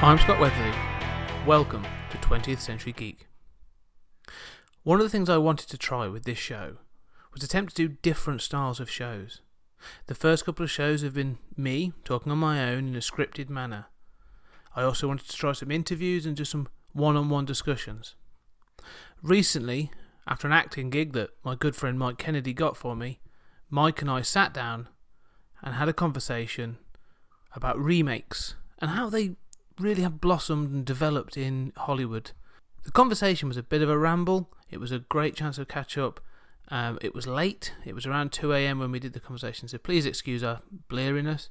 I'm Scott Weatherly. Welcome to 20th Century Geek. One of the things I wanted to try with this show was attempt to do different styles of shows. The first couple of shows have been me talking on my own in a scripted manner. I also wanted to try some interviews and do some one-on-one discussions. Recently, after an acting gig that my good friend Mike Kennedy got for me, Mike and I sat down and had a conversation about remakes and how they really have blossomed and developed in Hollywood. The conversation was a bit of a ramble. It was a great chance to catch up. It was late. It was around 2 a.m. when we did the conversation, so please excuse our blariness,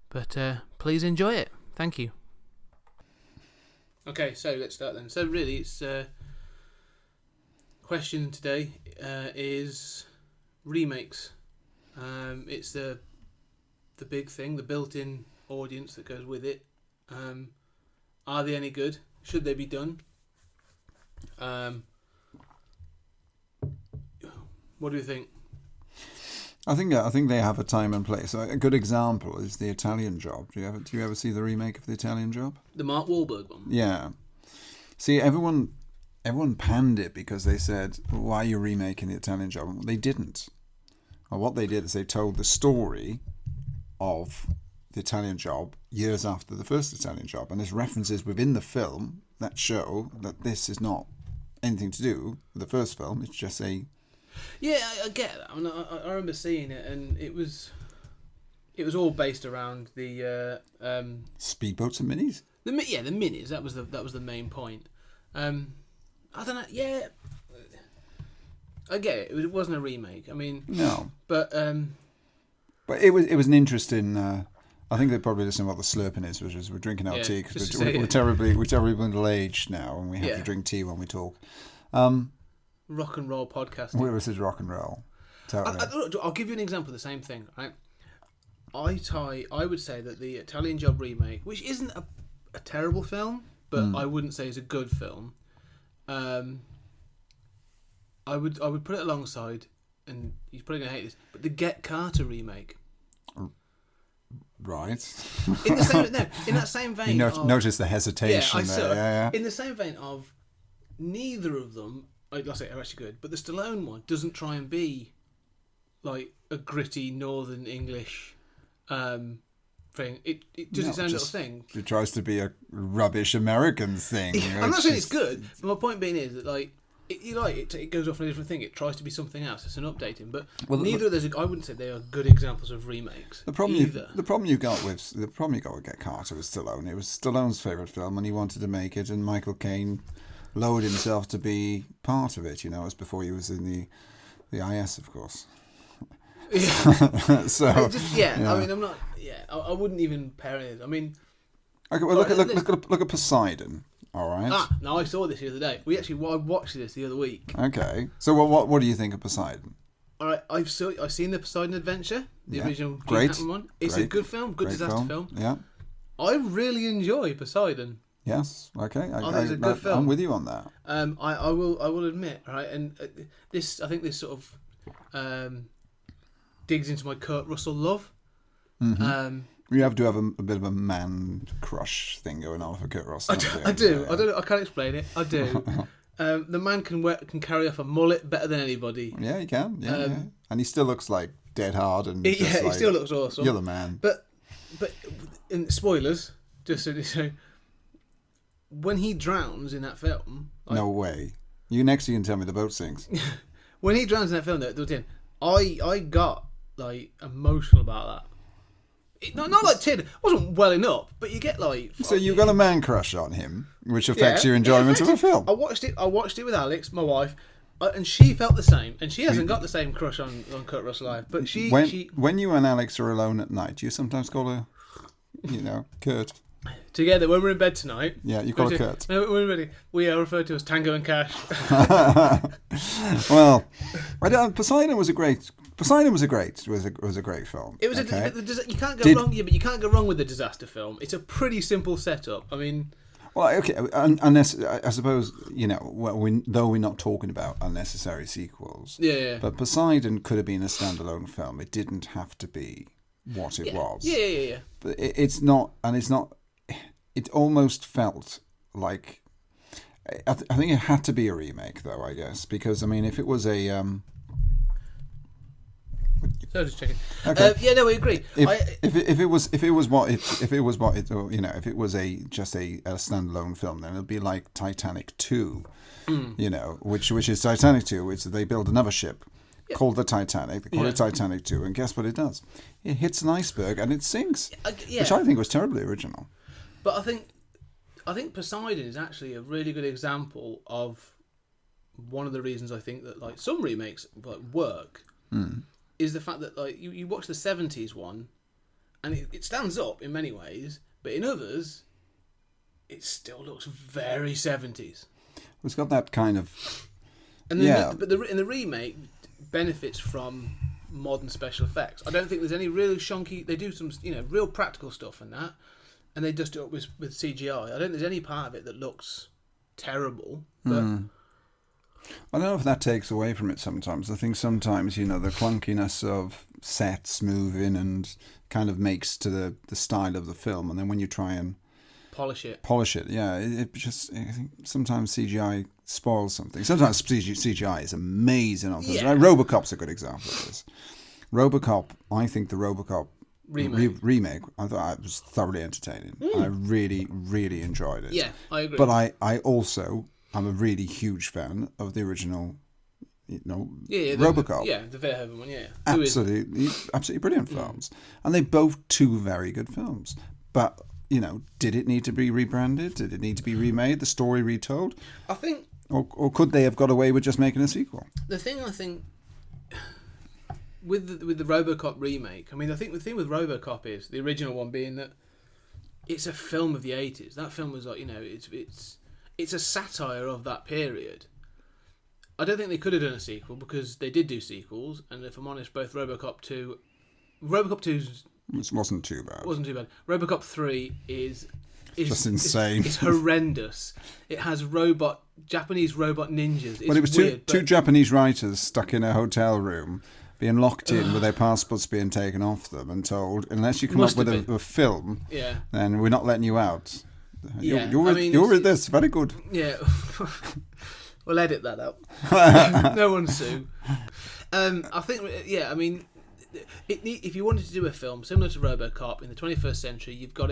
but please enjoy it. Thank you. Okay, so let's start then. So really, it's question today is remakes. It's the big thing, the built-in audience that goes with it. Are they any good? Should they be done? What do you think? I think they have a time and place. A good example is The Italian Job. Do you ever see the remake of The Italian Job? The Mark Wahlberg one? Yeah. See, everyone panned it because they said, why are you remaking The Italian Job? They didn't. Well, what they did is they told the story of The Italian Job years after the first Italian Job, and there's references within the film that show that this is not anything to do with the first film. It's just a... Yeah, I get that. I mean, I remember seeing it, and it was all based around the speedboats and minis. The minis. That was the main point. I don't know. Yeah, I get it. It wasn't a remake. I mean, no, but it was an interesting. I think they probably listen to what the slurping is, which is we're drinking our tea because we're terribly middle-aged now, and we have to drink tea when we talk. Rock and roll podcast. This is rock and roll. Totally. I'll give you an example of the same thing. Right, I would say that the Italian Job remake, which isn't a terrible film, but I wouldn't say it's a good film. I would put it alongside, and you're probably gonna hate this, but the Get Carter remake. Right. In that same vein. Notice the hesitation. Yeah, I saw. Yeah. In the same vein of neither of them, like I say, are actually good, but the Stallone one doesn't try and be like a gritty Northern English thing. It does its own little thing. It tries to be a rubbish American thing. I'm not saying it's good, but my point being is that it goes off on a different thing. It tries to be something else. It's an updating, but neither of those. I wouldn't say they are good examples of remakes. The problem you got with Get Carter was Stallone. It was Stallone's favourite film, and he wanted to make it, and Michael Caine lowered himself to be part of it. It was before he was in the IS, of course. Yeah. So I mean, I'm not. Yeah, I wouldn't even pair it. I mean, okay. Well, look at Poseidon. All right. No, I saw this the other day. I watched this the other week. Okay. So what do you think of Poseidon? All right, I've seen the Poseidon Adventure, the original Gene Hackman one. It's a good film, good disaster film. Yeah. I really enjoy Poseidon. Yes. Okay. I think it's a good film. I'm with you on that. I will admit, right, and I think this sort of digs into my Kurt Russell love. Mm-hmm. You have to have a bit of a man crush thing going on for Kurt Russell. I do. Yeah. I don't know. I can't explain it. I do. The man can carry off a mullet better than anybody. Yeah, he can. Yeah, and he still looks like dead hard and he still looks awesome. You're the man. But in spoilers, just so you know, when he drowns in that film, no way. You can tell me the boat sinks. When he drowns in that film, I got like emotional about that. Not like teared. I wasn't welling up, but you get like. So you've got a man crush on him, which affects your enjoyment of the film. I watched it with Alex, my wife, and she felt the same. And she hasn't got the same crush on Kurt Russell live, but when you and Alex are alone at night, do you sometimes call her, Kurt? Together when we're in bed tonight. Yeah, you call her Kurt. We're ready. We are referred to as Tango and Cash. Well, Poseidon was a great film. It was you can't go wrong. Yeah, but you can't go wrong with a disaster film. It's a pretty simple setup. I mean, well, okay, unless I suppose though we're not talking about unnecessary sequels. Yeah. But Poseidon could have been a standalone film. It didn't have to be what it was. Yeah. But it's not, and it's not. it almost felt like I think it had to be a remake, though. I guess because I mean, if it was a So just checking. okay. Yeah, no, I agree. If it was what it or, you know, if it was just a standalone film, then it'd be like Titanic 2, you know, which is Titanic 2, which they build another ship called the Titanic. They call it Titanic 2, and guess what it does? It hits an iceberg and it sinks, which I think was terribly original. But I think Poseidon is actually a really good example of one of the reasons I think that like some remakes like work is the fact that like you watch the 70s one and it stands up in many ways, but in others it still looks very 70s. It's got that kind of and then but the remake benefits from modern special effects. I don't think there's any really shonky. They do some real practical stuff in that. And they dust it up with CGI. I don't think there's any part of it that looks terrible. But I don't know if that takes away from it sometimes. I think sometimes, you know, the clunkiness of sets moving and kind of makes to the style of the film. And then when you try and polish it, yeah, it just, I think sometimes CGI spoils something. Sometimes CGI is amazing on films. Right? RoboCop's a good example of this. RoboCop, I think the RoboCop remake, I thought it was thoroughly entertaining. I really, really enjoyed it. Yeah, I agree. But I also am a really huge fan of the original, RoboCop. The Verhoeven one. Yeah, absolutely brilliant films, and they both two very good films. But you know, did it need to be rebranded? Did it need to be remade? The story retold? I think, or could they have got away with just making a sequel? The thing I think. With the RoboCop remake, I mean, I think the thing with RoboCop is the original one being that it's a film of the 80s. That film was like, you know, it's a satire of that period. I don't think they could have done a sequel because they did do sequels, and if I'm honest, both RoboCop 2 wasn't too bad. RoboCop 3 is just insane. It's horrendous. It has Japanese robot ninjas. It was two Japanese writers stuck in a hotel room, being locked in with their passports being taken off them and told, unless you come up with a film, then we're not letting you out. You're with this. Very good. Yeah. We'll edit that out. No one sue. I think, I mean, if you wanted to do a film similar to RoboCop in the 21st century, you've got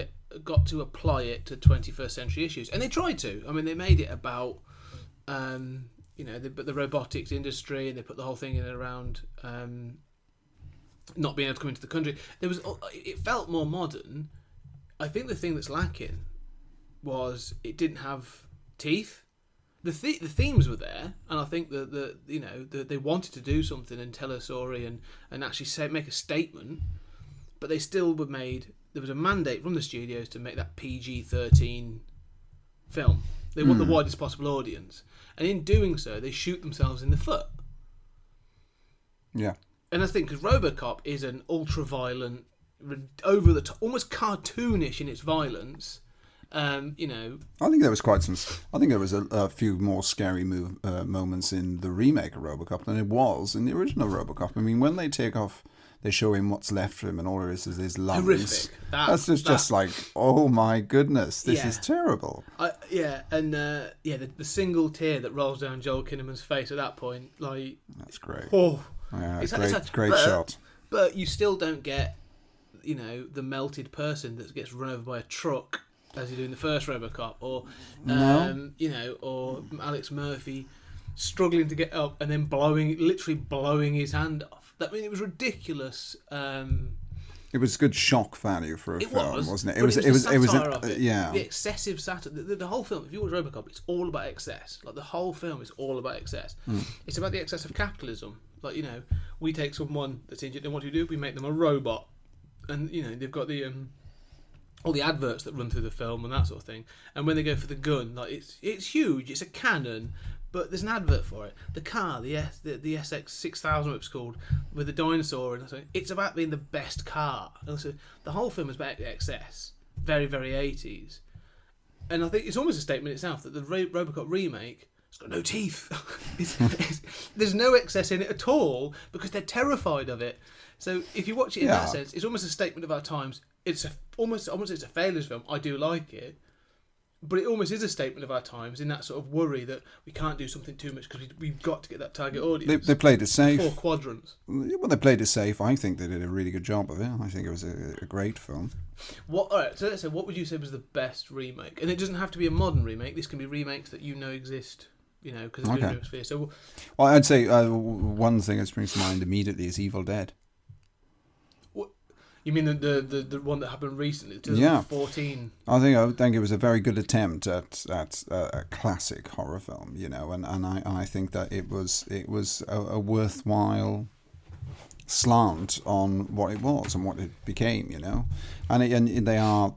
to apply it to 21st century issues. And they tried to. I mean, they made it about... the robotics industry, and they put the whole thing in and around not being able to come into the country. It felt more modern. I think the thing that's lacking was it didn't have teeth. The themes were there, and I think that they wanted to do something and tell a story and actually make a statement, but they still were made. There was a mandate from the studios to make that PG-13 film. They want the widest possible audience. And in doing so, they shoot themselves in the foot. Yeah. And I think because RoboCop is an ultra-violent, over-the-top, almost cartoonish in its violence, I think there was a few more scary moments in the remake of RoboCop than it was in the original RoboCop. I mean, when they take off... They show him what's left for him, and all there is his lungs. Horrific. That's just like, oh my goodness, this is terrible. The single tear that rolls down Joel Kinnaman's face at that point, like... That's great. Oh. Yeah, great shot. But you still don't get, the melted person that gets run over by a truck, as you do in the first RoboCop, or, or Alex Murphy struggling to get up and then literally blowing his hand off. I mean, it was ridiculous. It was good shock value for a film, wasn't it? It was The excessive satire. The whole film, if you watch RoboCop, it's all about excess. Like, the whole film is all about excess. It's about the excess of capitalism. Like, we take someone that's injured, and what do? We make them a robot. And, they've got the all the adverts that run through the film and that sort of thing. And when they go for the gun, like, it's huge. It's a cannon. But there's an advert for it. The car, the SX 6000, it's called, with the dinosaur, and it's about being the best car. And so the whole film is about excess, very, very 80s. And I think it's almost a statement itself that the RoboCop remake has got no teeth. There's no excess in it at all because they're terrified of it. So if you watch it in that sense, it's almost a statement of our times. It's a failures film. I do like it. but it almost is a statement of our times in that sort of worry that we can't do something too much because we've got to get that target audience. They played it safe. 4 quadrants. Well, they played it safe. I think they did a really good job of it. I think it was a great film. All right, so let's say, what would you say was the best remake? And it doesn't have to be a modern remake. This can be remakes that you know exist, because it's been sphere. So, well, I'd say one thing that springs to mind immediately is Evil Dead. You mean the one that happened recently, 2014? I think it was a very good attempt at a classic horror film, and I think that it was a worthwhile slant on what it was and what it became, and they are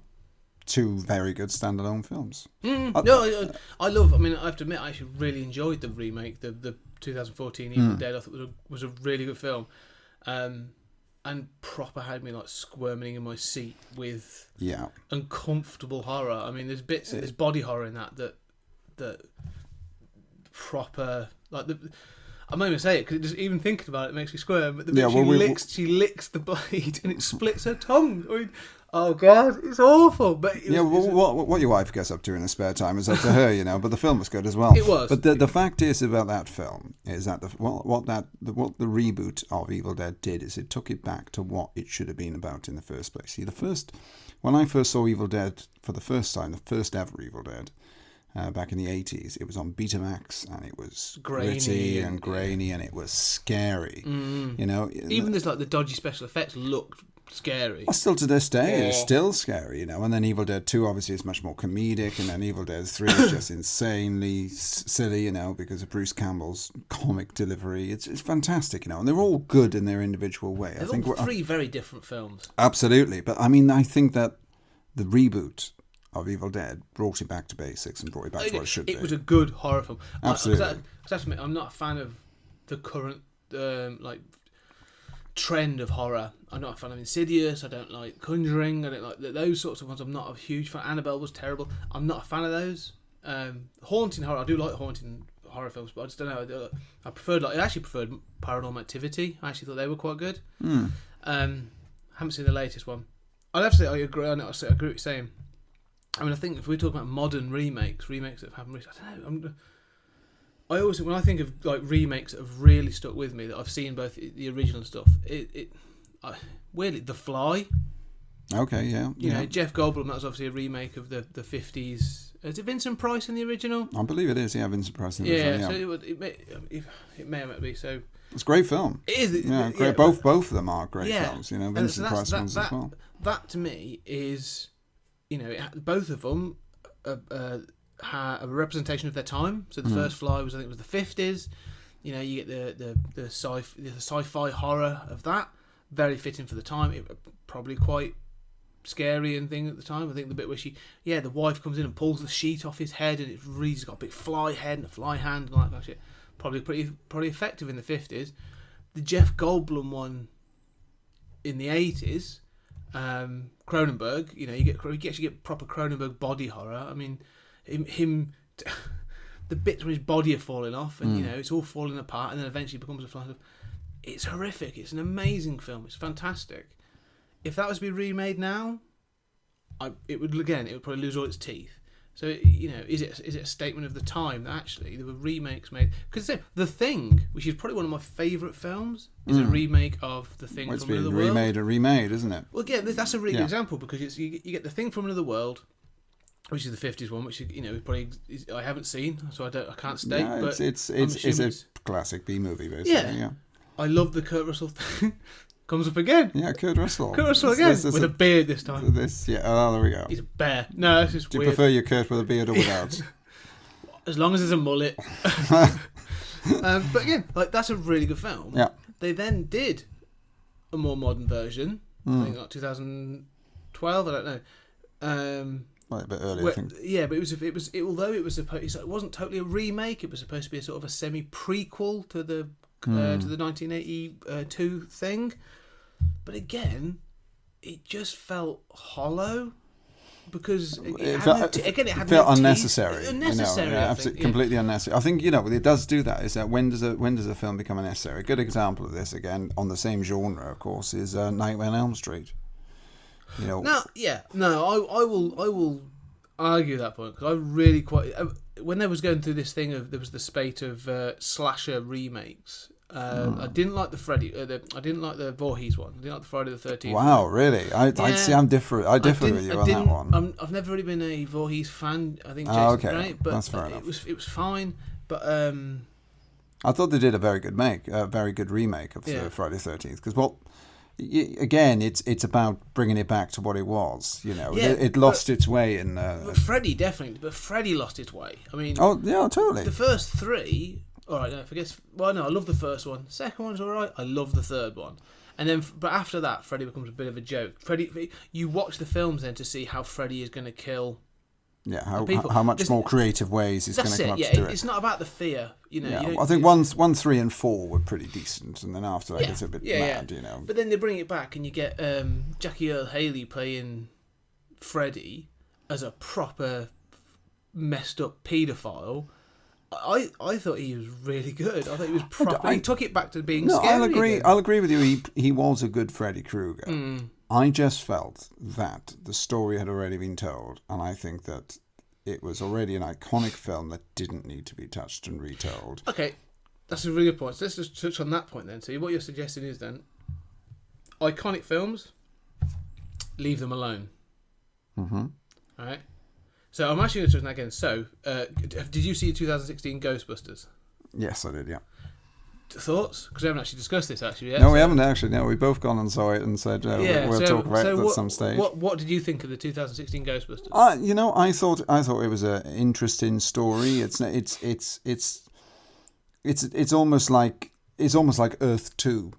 2 very good standalone films. I love. I mean, I have to admit, I actually really enjoyed the remake, the 2014 Evil Dead. I thought it was a really good film. And proper had me like squirming in my seat with uncomfortable horror. I mean, there's body horror in that proper like the. I'm not even say it because just even thinking about it makes me squirm. But the bit she licks the blade and it splits her tongue. I mean, oh God, it's awful. But what your wife gets up to in her spare time is up to her, But the film was good as well. It was. But the fact is about that film is that what the reboot of Evil Dead did is it took it back to what it should have been about in the first place. See, when I first saw Evil Dead for the first time, the first ever Evil Dead. Back in the 80s, it was on Betamax and it was gritty and grainy and it was scary. Even there's like the dodgy special effects looked scary. Well, still to this day, it's still scary, And then Evil Dead 2 obviously is much more comedic, and then Evil Dead 3 is just insanely silly, because of Bruce Campbell's comic delivery. It's fantastic, And they're all good in their individual way. They're all 3 very different films. Absolutely, but I mean, I think that the reboot of Evil Dead brought it back to basics and brought it back to what it should be. It was a good horror film. Absolutely. I'm not a fan of the current trend of horror. I'm not a fan of Insidious. I don't like Conjuring. I don't like those sorts of ones. I'm not a huge fan. Annabelle was terrible. I'm not a fan of those. Haunting horror. I do like haunting horror films, but I just don't know. I actually preferred Paranormal Activity. I actually thought they were quite good. Haven't seen the latest one. I'd have to say I agree. I agree with what you're saying. I mean, I think if we're talking about modern remakes that have happened recently, I don't know. I always, when I think of like remakes that have really stuck with me, that I've seen both the original stuff, weirdly, The Fly. Okay, yeah. Jeff Goldblum. That was obviously a remake of the 50s. Is it Vincent Price in the original? I believe it is. Yeah, Vincent Price in the original. So it may or may not be. So it's a great film. It is. Yeah, great. Yeah, both of them are great films. Vincent Price ones as well. That to me is. Both of them had a representation of their time. So the first Fly was, I think, it was the 50s. You get the sci-fi horror of that, very fitting for the time. It probably quite scary and thing at the time. I think the bit where the wife comes in and pulls the sheet off his head, and it's really got a big fly head and a fly hand and all that kind of shit. Probably pretty effective in the 50s. The Jeff Goldblum one in the 80s. Cronenberg, you actually get proper Cronenberg body horror. I mean, him the bits where his body are falling off and it's all falling apart and then eventually becomes a fly. It's horrific. It's an amazing film. It's fantastic. If that was to be remade now, it would probably lose all its teeth. So is it a statement of the time that actually there were remakes made? Because The Thing, which is probably one of my favourite films, is a remake of The Thing from Another World. It's been remade, isn't it? Well, again, that's a really good example because you get The Thing from Another World, which is the 50s one, which probably I haven't seen, so I can't state. Yeah, but it's a classic B movie, basically. Yeah. I love the Kurt Russell thing. Comes up again. Yeah, Kurt Russell. Kurt Russell again, with a beard this time. Oh, there we go. He's a bear. No, it's just weird. Do you prefer your Kurt with a beard or without? As long as there's a mullet. But again, that's a really good film. Yeah. They then did a more modern version. I think 2012. I don't know. Well, a bit earlier, I think. Yeah, but although it wasn't totally a remake. It was supposed to be a sort of a semi prequel to the 1982 thing. But again, it just felt hollow because it felt unnecessary. Unnecessary, absolutely, completely unnecessary. I think it does do that. Is that when does a film become unnecessary? A good example of this, again on the same genre, of course, is Nightmare on Elm Street. I will argue that point because I really quite when they was going through this thing of there was the spate of slasher remakes. I didn't like the Freddy. I didn't like the Voorhees one. I didn't like the Friday the 13th. Wow, really? I'd see. I differ with you on that one. I've never really been a Voorhees fan. I think Oh, Jason's okay. great, but That's fair enough. it was fine. But I thought they did a very good remake of the Friday the 13th because again, it's about bringing it back to what it was. You know, it lost its way in. But Freddy definitely. But Freddy lost its way. I mean, oh yeah, totally. The first three. All right, no, I love the first one. Second one's all right. I love the third one, and then, but after that, Freddy becomes a bit of a joke. Freddy, you watch the films then to see how Freddy is going to kill. Yeah, how much more creative ways he's going to come up to do it. It's not about the fear, you know. Yeah, I think 1, 3, and 4 were pretty decent, and then after that it's a bit mad, you know. But then they bring it back, and you get Jackie Earle Haley playing Freddy as a proper messed up paedophile. I thought he was really good. I thought he was proper. He took it back to being scary. I'll agree with you. He was a good Freddy Krueger. I just felt that the story had already been told, and I think that it was already an iconic film that didn't need to be touched and retold. Okay, that's a really good point. So let's just touch on that point then. So what you're suggesting is then, iconic films, leave them alone. Mm-hmm. All right. So I'm actually going to touch on that again. So, did you see 2016 Ghostbusters? Yes, I did, yeah. Thoughts? Because we haven't actually discussed this actually yet. No, we haven't actually. No, we've both gone and saw it and said we'll talk about it at some stage. What did you think of the 2016 Ghostbusters? I thought it was an interesting story. It's almost like Earth 2.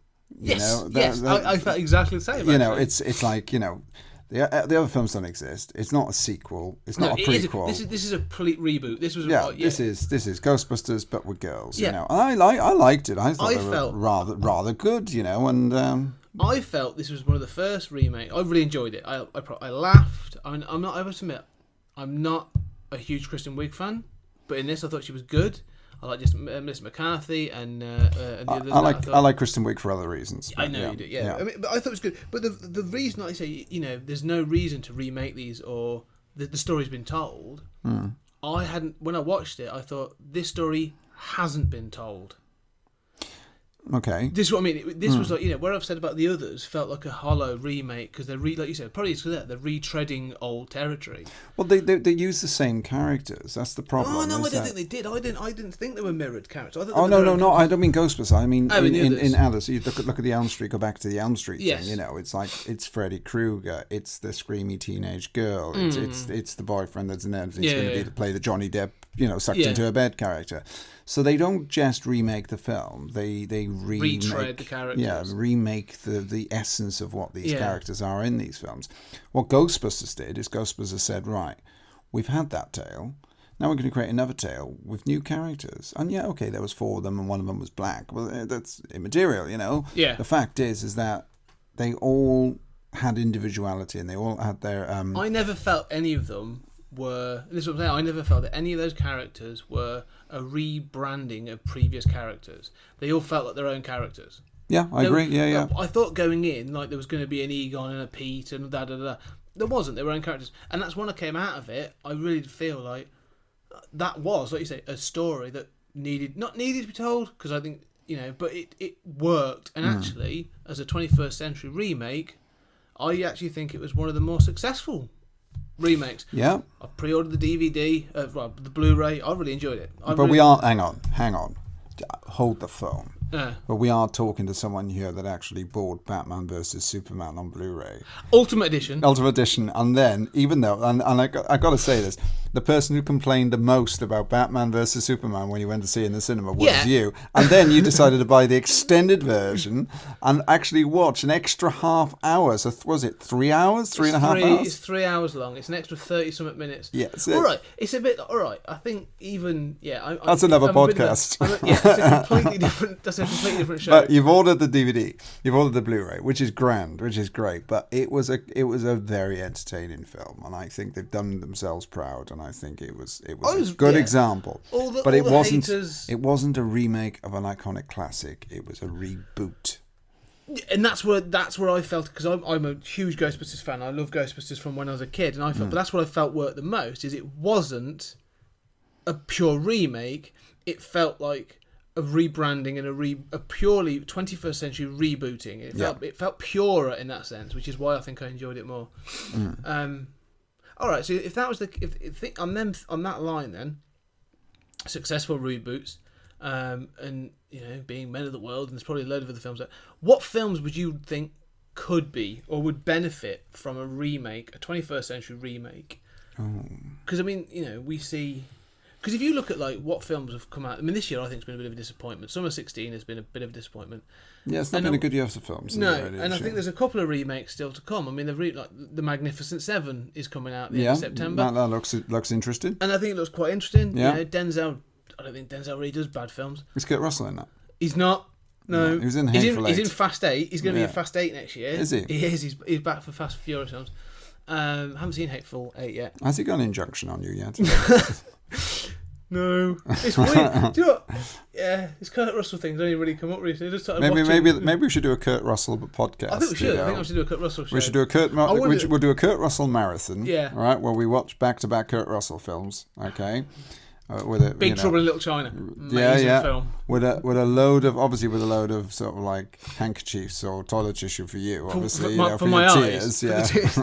I felt exactly the same. You know, it's like, you know, the other films don't exist. It's not a sequel. It's not a prequel. This is a complete reboot. This was This is Ghostbusters, but with girls. You know, and I liked it. I thought they were rather good. You know, and I felt this was one of the first remakes. I really enjoyed it. I laughed. I must admit, I'm not a huge Kristen Wiig fan, but in this I thought she was good. I like just Miss McCarthy and the others. I like Kristen Wiig for other reasons. I know you do, yeah. I mean, but I thought it was good. But the reason I say, you know, there's no reason to remake these, or the story's been told. I hadn't. When I watched it, I thought this story hasn't been told. Okay. This is what I mean. This was like, you know, where I've said about the others felt like a hollow remake because they're like you said, probably it's because they're retreading old territory. Well, they use the same characters. That's the problem. Oh no, I don't think they did. I didn't think they were mirrored characters. No. I don't mean Ghostbusters. I mean in Alice. You look at the Elm Street. Go back to the Elm Street thing. You know, it's like it's Freddy Krueger. It's the screamy teenage girl. It's the boyfriend that's inevitably going to be to play the Johnny Depp, you know, sucked into a bed character. So they don't just remake the film; they retread the characters. Yeah, remake the essence of what these characters are in these films. What Ghostbusters did is Ghostbusters said, right, we've had that tale. Now we're going to create another tale with new characters. And yeah, okay, there was 4 of them, and one of them was black. Well, that's immaterial, you know. Yeah. The fact is that they all had individuality, and they all had their. I never felt any of them were. This is what I'm saying. I never felt that any of those characters were a rebranding of previous characters. They all felt like their own characters. Yeah, I agree. Yeah. I thought going in like there was going to be an Egon and a Pete and da. There wasn't. They were own characters, and that's when I came out of it. I really did feel like that was, like you say, a story that not needed to be told, because I think, you know, but it worked. And actually, as a 21st century remake, I actually think it was one of the more successful remakes. Yeah. I pre-ordered the DVD, the Blu-ray. I really enjoyed it. We are, hang on. Hold the phone. But we are talking to someone here that actually bought Batman vs Superman on Blu-ray. Ultimate Edition. And then, even though, and I got to say this, the person who complained the most about Batman vs Superman when you went to see it in the cinema was you. And then you decided to buy the extended version and actually watch an extra half hour. So was it 3 hours? 3.5 hours? It's 3 hours long. It's an extra 30-something minutes. Yeah. All right. It's a bit, all right. I think even, that's another podcast. It's a completely different, that's a completely different show. But you've ordered the DVD. You've ordered the Blu-ray, which is grand, which is great. But it was a very entertaining film. And I think they've done themselves proud. And I think it was a good example. But it wasn't a remake of an iconic classic. It was a reboot. And that's where I felt, because I'm a huge Ghostbusters fan. I love Ghostbusters from when I was a kid, and I felt, but that's what I felt worked the most. Is it wasn't a pure remake. It felt like a rebranding and a purely 21st century rebooting. It felt purer in that sense, which is why I think I enjoyed it more. All right, so if that was if on that line, then successful reboots, and being Men of the World, and there's probably a load of other films. What films would you think could be or would benefit from a remake, a 21st century remake? Because we see. Because if you look at like what films have come out, this year I think has been a bit of a disappointment. Summer 16 has been a bit of a disappointment. Yeah, it's not been a good year for films. No, and I think there's a couple of remakes still to come. like The Magnificent Seven is coming out at the end of September. That looks interesting. And I think it looks quite interesting. Yeah. Denzel. I don't think Denzel really does bad films. Is Kurt Russell in that? He's not. No, he was in Hateful Eight. He's in Fast 8. He's going to be in Fast 8 next year. Is he? He is. He's back for Fast and Furious films. Haven't seen Hateful 8 yet. Has he got an injunction on you yet? No, it's weird. Do you know what? Yeah, this Kurt Russell thing's only really come up recently. I just started maybe we should do a Kurt Russell podcast. I think we should. I think I should do a Kurt Russell show. We should do we'll do a Kurt Russell marathon. Yeah. Right, where we watch back-to-back Kurt Russell films. Okay. With a Big Trouble in Little China. Amazing film. With a load of sort of like handkerchiefs or toilet tissue for you, obviously, for my tears, eyes.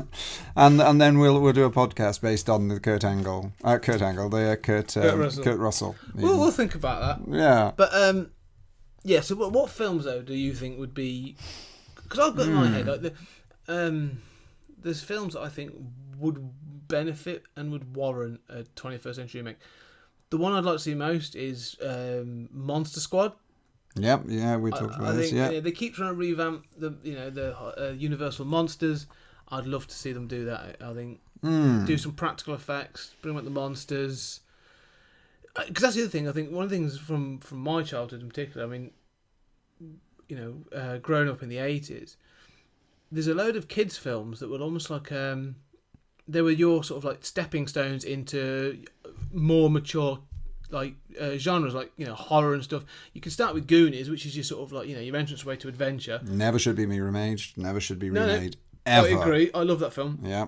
and then we'll do a podcast based on the Kurt Russell. We'll think about that. Yeah. But so what films though do you think would be? Because I've got in my head like there's films that I think would benefit and would warrant a 21st century remake. The one I'd like to see most is Monster Squad. Yep, we talked about this. Yeah, they keep trying to revamp the Universal monsters. I'd love to see them do that. I think do some practical effects, bring back the monsters. Because that's the other thing. I think one of the things from my childhood in particular. Growing up in the 80s, there's a load of kids' films that were almost like they were your sort of like stepping stones into more mature genres, like horror and stuff. You can start with Goonies, which is your sort of like your entrance way to adventure. Never should be remade. Never should be remade. No, ever. I agree. I love that film. Yeah.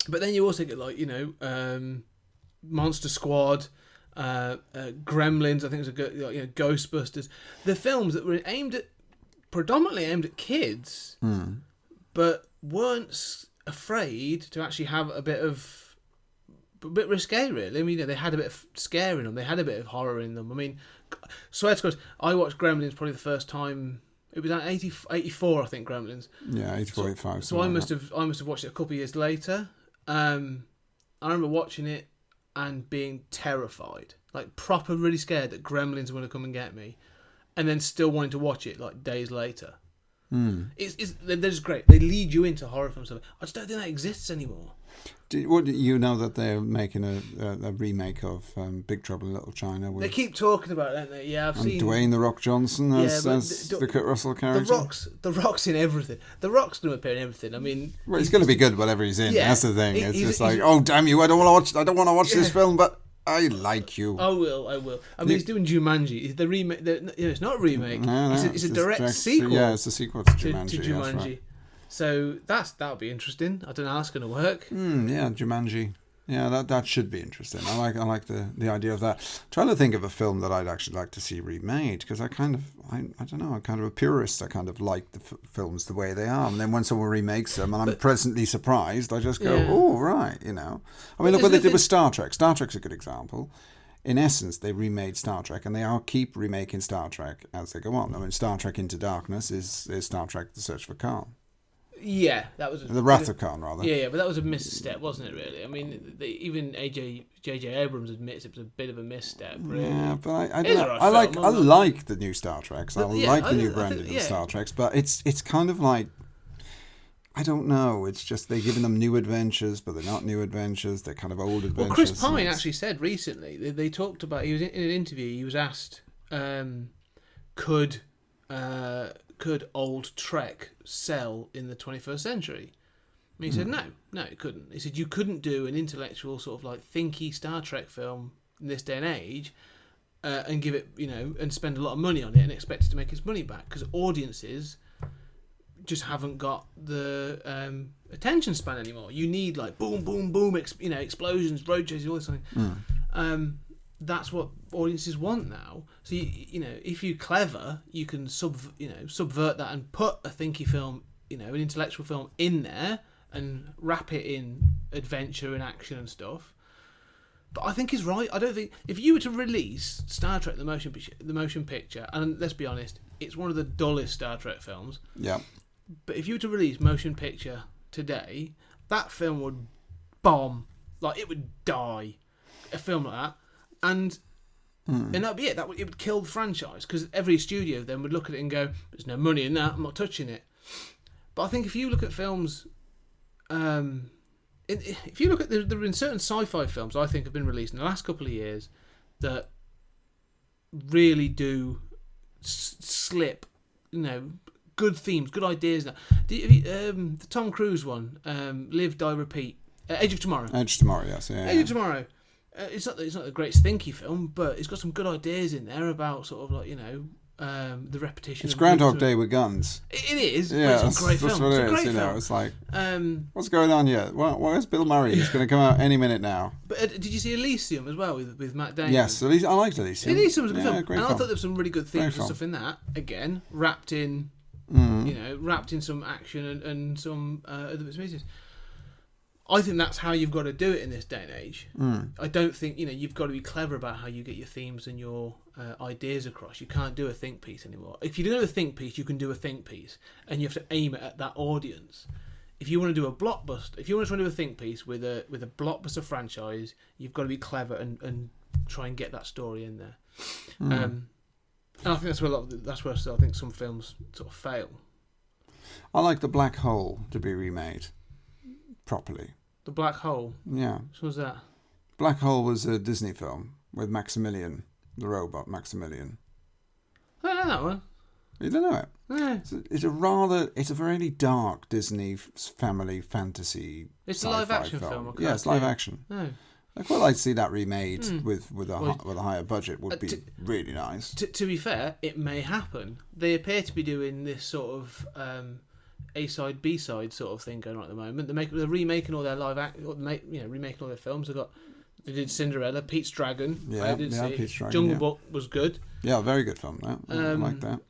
But then you also get like Monster Squad, Gremlins. I think it's Ghostbusters. The films that were predominantly aimed at kids, but weren't afraid to actually have a bit risque, really. They had a bit of scare in them. They had a bit of horror in them. Swear to God, I watched Gremlins probably the first time. It was 84, I think, Gremlins. Yeah, 84, 85. So I must have watched it a couple of years later. I remember watching it and being terrified, like proper really scared that Gremlins were going to come and get me, and then still wanting to watch it like days later. They're just great. They lead you into horror films. I just don't think that exists anymore. Do you know that they're making a remake of Big Trouble in Little China? They keep talking about it, don't they? Yeah, I've seen Dwayne "The Rock" Johnson as the Kurt Russell character. The Rock's in everything. The Rock's going to appear in everything. Well, he's going to be good whatever he's in. Yeah, that's the thing. It's just like, oh damn you! I don't want to watch this film, but I like you. I will. He's doing Jumanji. The remake. It's not a remake. No, it's a direct sequel. Yeah, it's a sequel to Jumanji. To Jumanji. Right. So that'll be interesting. I don't know how it's going to work. Yeah, Jumanji. Yeah, that should be interesting. I like the idea of that. I'm trying to think of a film that I'd actually like to see remade, because I don't know, I'm kind of a purist. I kind of like the films the way they are, and then when someone remakes them and I'm pleasantly surprised, I just go, oh right, look what they did with Star Trek. Star Trek's a good example. In essence, they remade Star Trek, and they keep remaking Star Trek as they go on. Star Trek Into Darkness is Star Trek: The Search for Khan. Yeah, that was the Wrath of Khan, rather. Yeah, but that was a misstep, wasn't it? Really, even J.J. Abrams admits it was a bit of a misstep. Really. Yeah, but I like the new Star Treks. I like the new branding of Star Treks, but it's kind of like, I don't know. It's just they're giving them new adventures, but they're not new adventures. They're kind of old adventures. Well, Chris Pine actually said recently they talked about. He was in an interview. He was asked, could old Trek sell in the 21st century? And he said, no, it couldn't. He said, you couldn't do an intellectual sort of like thinky Star Trek film in this day and age and give it, and spend a lot of money on it and expect it to make its money back, because audiences just haven't got the attention span anymore. You need like boom, boom, boom, explosions, road chases, all this kind of thing. That's what audiences want now. So if you're clever, you can subvert that and put a thinky film, an intellectual film in there and wrap it in adventure and action and stuff. But I think he's right. I don't think if you were to release Star Trek the motion picture, and let's be honest, it's one of the dullest Star Trek films. Yeah. But if you were to release motion picture today, that film would bomb. Like, it would die. A film like that. And that'd be it. It would kill the franchise, because every studio then would look at it and go, there's no money in that, I'm not touching it. But I think if you look at films, if you look at there have been certain sci-fi films I think have been released in the last couple of years that really do slip, good themes, good ideas. The Tom Cruise one, Live, Die, Repeat, Edge of Tomorrow. Edge of Tomorrow, yes. Yeah, Edge of Tomorrow. It's not the greatest thinky film, but it's got some good ideas in there about sort of like, the repetition. It's Groundhog Day with guns. It is. Yeah, but it's a great film. What It's it a is, great film. It's like, what's going on here? Well, where's Bill Murray? He's going to come out any minute now. But did you see Elysium as well with Matt Damon? Yes, I liked Elysium. Elysium was a good film. Great and film. I thought there was some really good themes and stuff in that. Again, wrapped in some action and some other bits and pieces. I think that's how you've got to do it in this day and age. I don't think, you've got to be clever about how you get your themes and your ideas across. You can't do a think piece anymore. If you do a think piece, you can do a think piece, and you have to aim it at that audience. If you want to do a blockbuster, if you want to try and do a think piece with a blockbuster franchise, you've got to be clever and try and get that story in there. And I think that's where I think some films sort of fail. I like The Black Hole to be remade properly. The Black Hole? Yeah. What was that? Black Hole was a Disney film with Maximilian, the robot Maximilian. I don't know that one. You don't know it? No. It's a very dark Disney family fantasy. It's a live action film. Yeah, it's live action. No. I'd quite like to see that remade with a higher budget. Would be really nice. To be fair, it may happen. They appear to be doing this sort of A-side, B-side sort of thing going on at the moment. They're remaking all their remaking all their films. They did Cinderella, Pete's Dragon. Yeah, Pete's Dragon. Jungle Book was good. Yeah, very good film. I like that.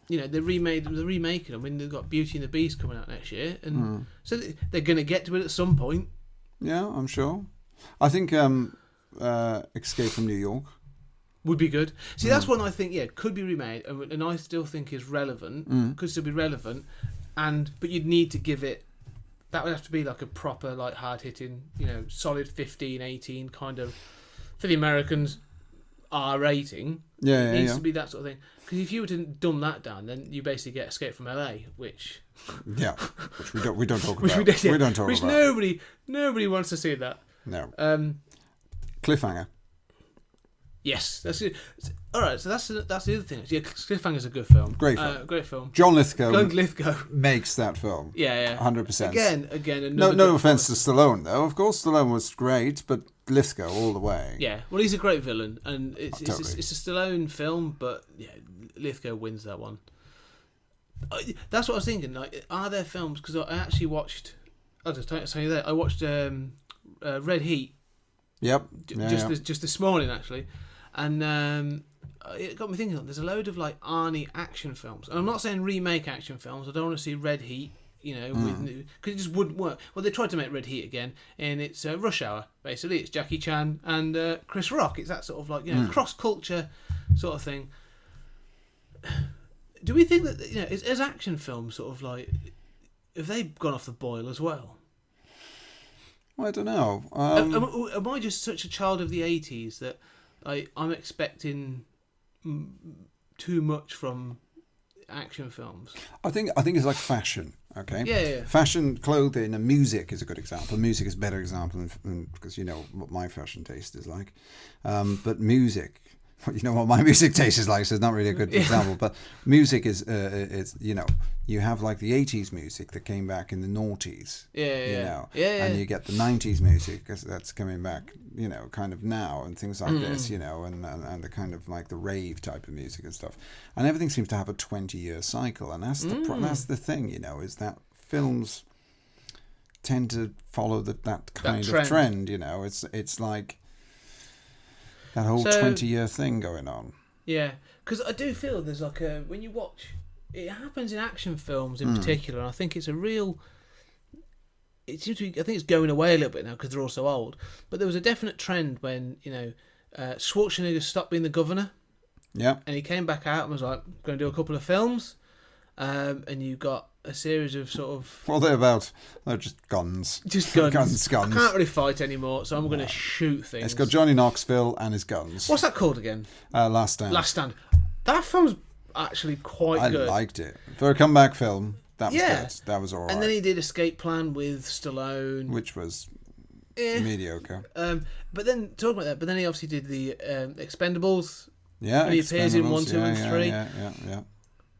They're remaking them. I mean, they've got Beauty and the Beast coming out next year, and so they're going to get to it at some point. Yeah, I'm sure. I think Escape from New York would be good. See, that's one I think could be remade, and I still think is relevant. Could still be relevant, but you'd need to give it. That would have to be like a proper, like hard-hitting, solid 15, 18 kind of, for the Americans, R rating. Yeah, it needs to be that sort of thing. Because if you were to dumb that down, then you basically get Escape from LA, which which we don't talk about. We don't talk about. Which nobody wants to see that. No. Cliffhanger. Yes, that's it. All right, so that's the other thing. Yeah, Cliffhanger's a good film. Great film. Great film. John Lithgow makes that film. Yeah. 100%. Again. No offense to Stallone, though. Of course, Stallone was great, but Lithgow all the way. Yeah, well, he's a great villain, and it's a Stallone film, but Lithgow wins that one. That's what I was thinking. Like, are there films? Because I actually watched. I'll just tell you that I watched Red Heat. Yep. Just this morning actually, and it got me thinking. There's a load of like Arnie action films, and I'm not saying remake action films. I don't want to see Red Heat, because it just wouldn't work. Well, they tried to make Red Heat again, and it's Rush Hour. Basically, it's Jackie Chan and Chris Rock. It's that sort of like cross culture sort of thing. Do we think that is action films sort of like, have they gone off the boil as well? I don't know. Am I just such a child of the 80s that I'm expecting too much from action films? I think it's like fashion. Okay. Yeah. Fashion, clothing, and music is a good example. Music is a better example because you know what my fashion taste is like. But music you know what my music taste is like, so it's not really a good example. But music is you have like the 80s music that came back in the noughties, and you get the 90s music because that's coming back, kind of now, and things like this, and the kind of like the rave type of music and stuff, and everything seems to have a 20-year cycle, and that's the thing, is that films tend to follow that kind of trend. It's like that whole 20-year thing going on. Yeah, because I do feel there's like when you watch, it happens in action films in particular, and I think it's a real. It seems to be. I think it's going away a little bit now because they're all so old. But there was a definite trend when Schwarzenegger stopped being the governor. Yeah, and he came back out and was like, "Going to do a couple of films," and you got a series of sort of... What are they about? They're just guns. Just guns. Guns. I can't really fight anymore, so I'm going to shoot things. It's got Johnny Knoxville and his guns. What's that called again? Last Stand. Last Stand. That film's actually quite good. I liked it. For a comeback film, that was good. That was all right. And then he did Escape Plan with Stallone. Which was mediocre. But then, talking about that, but then he obviously did the Expendables. Yeah, and he appears in 1, 2 and 3. Yeah.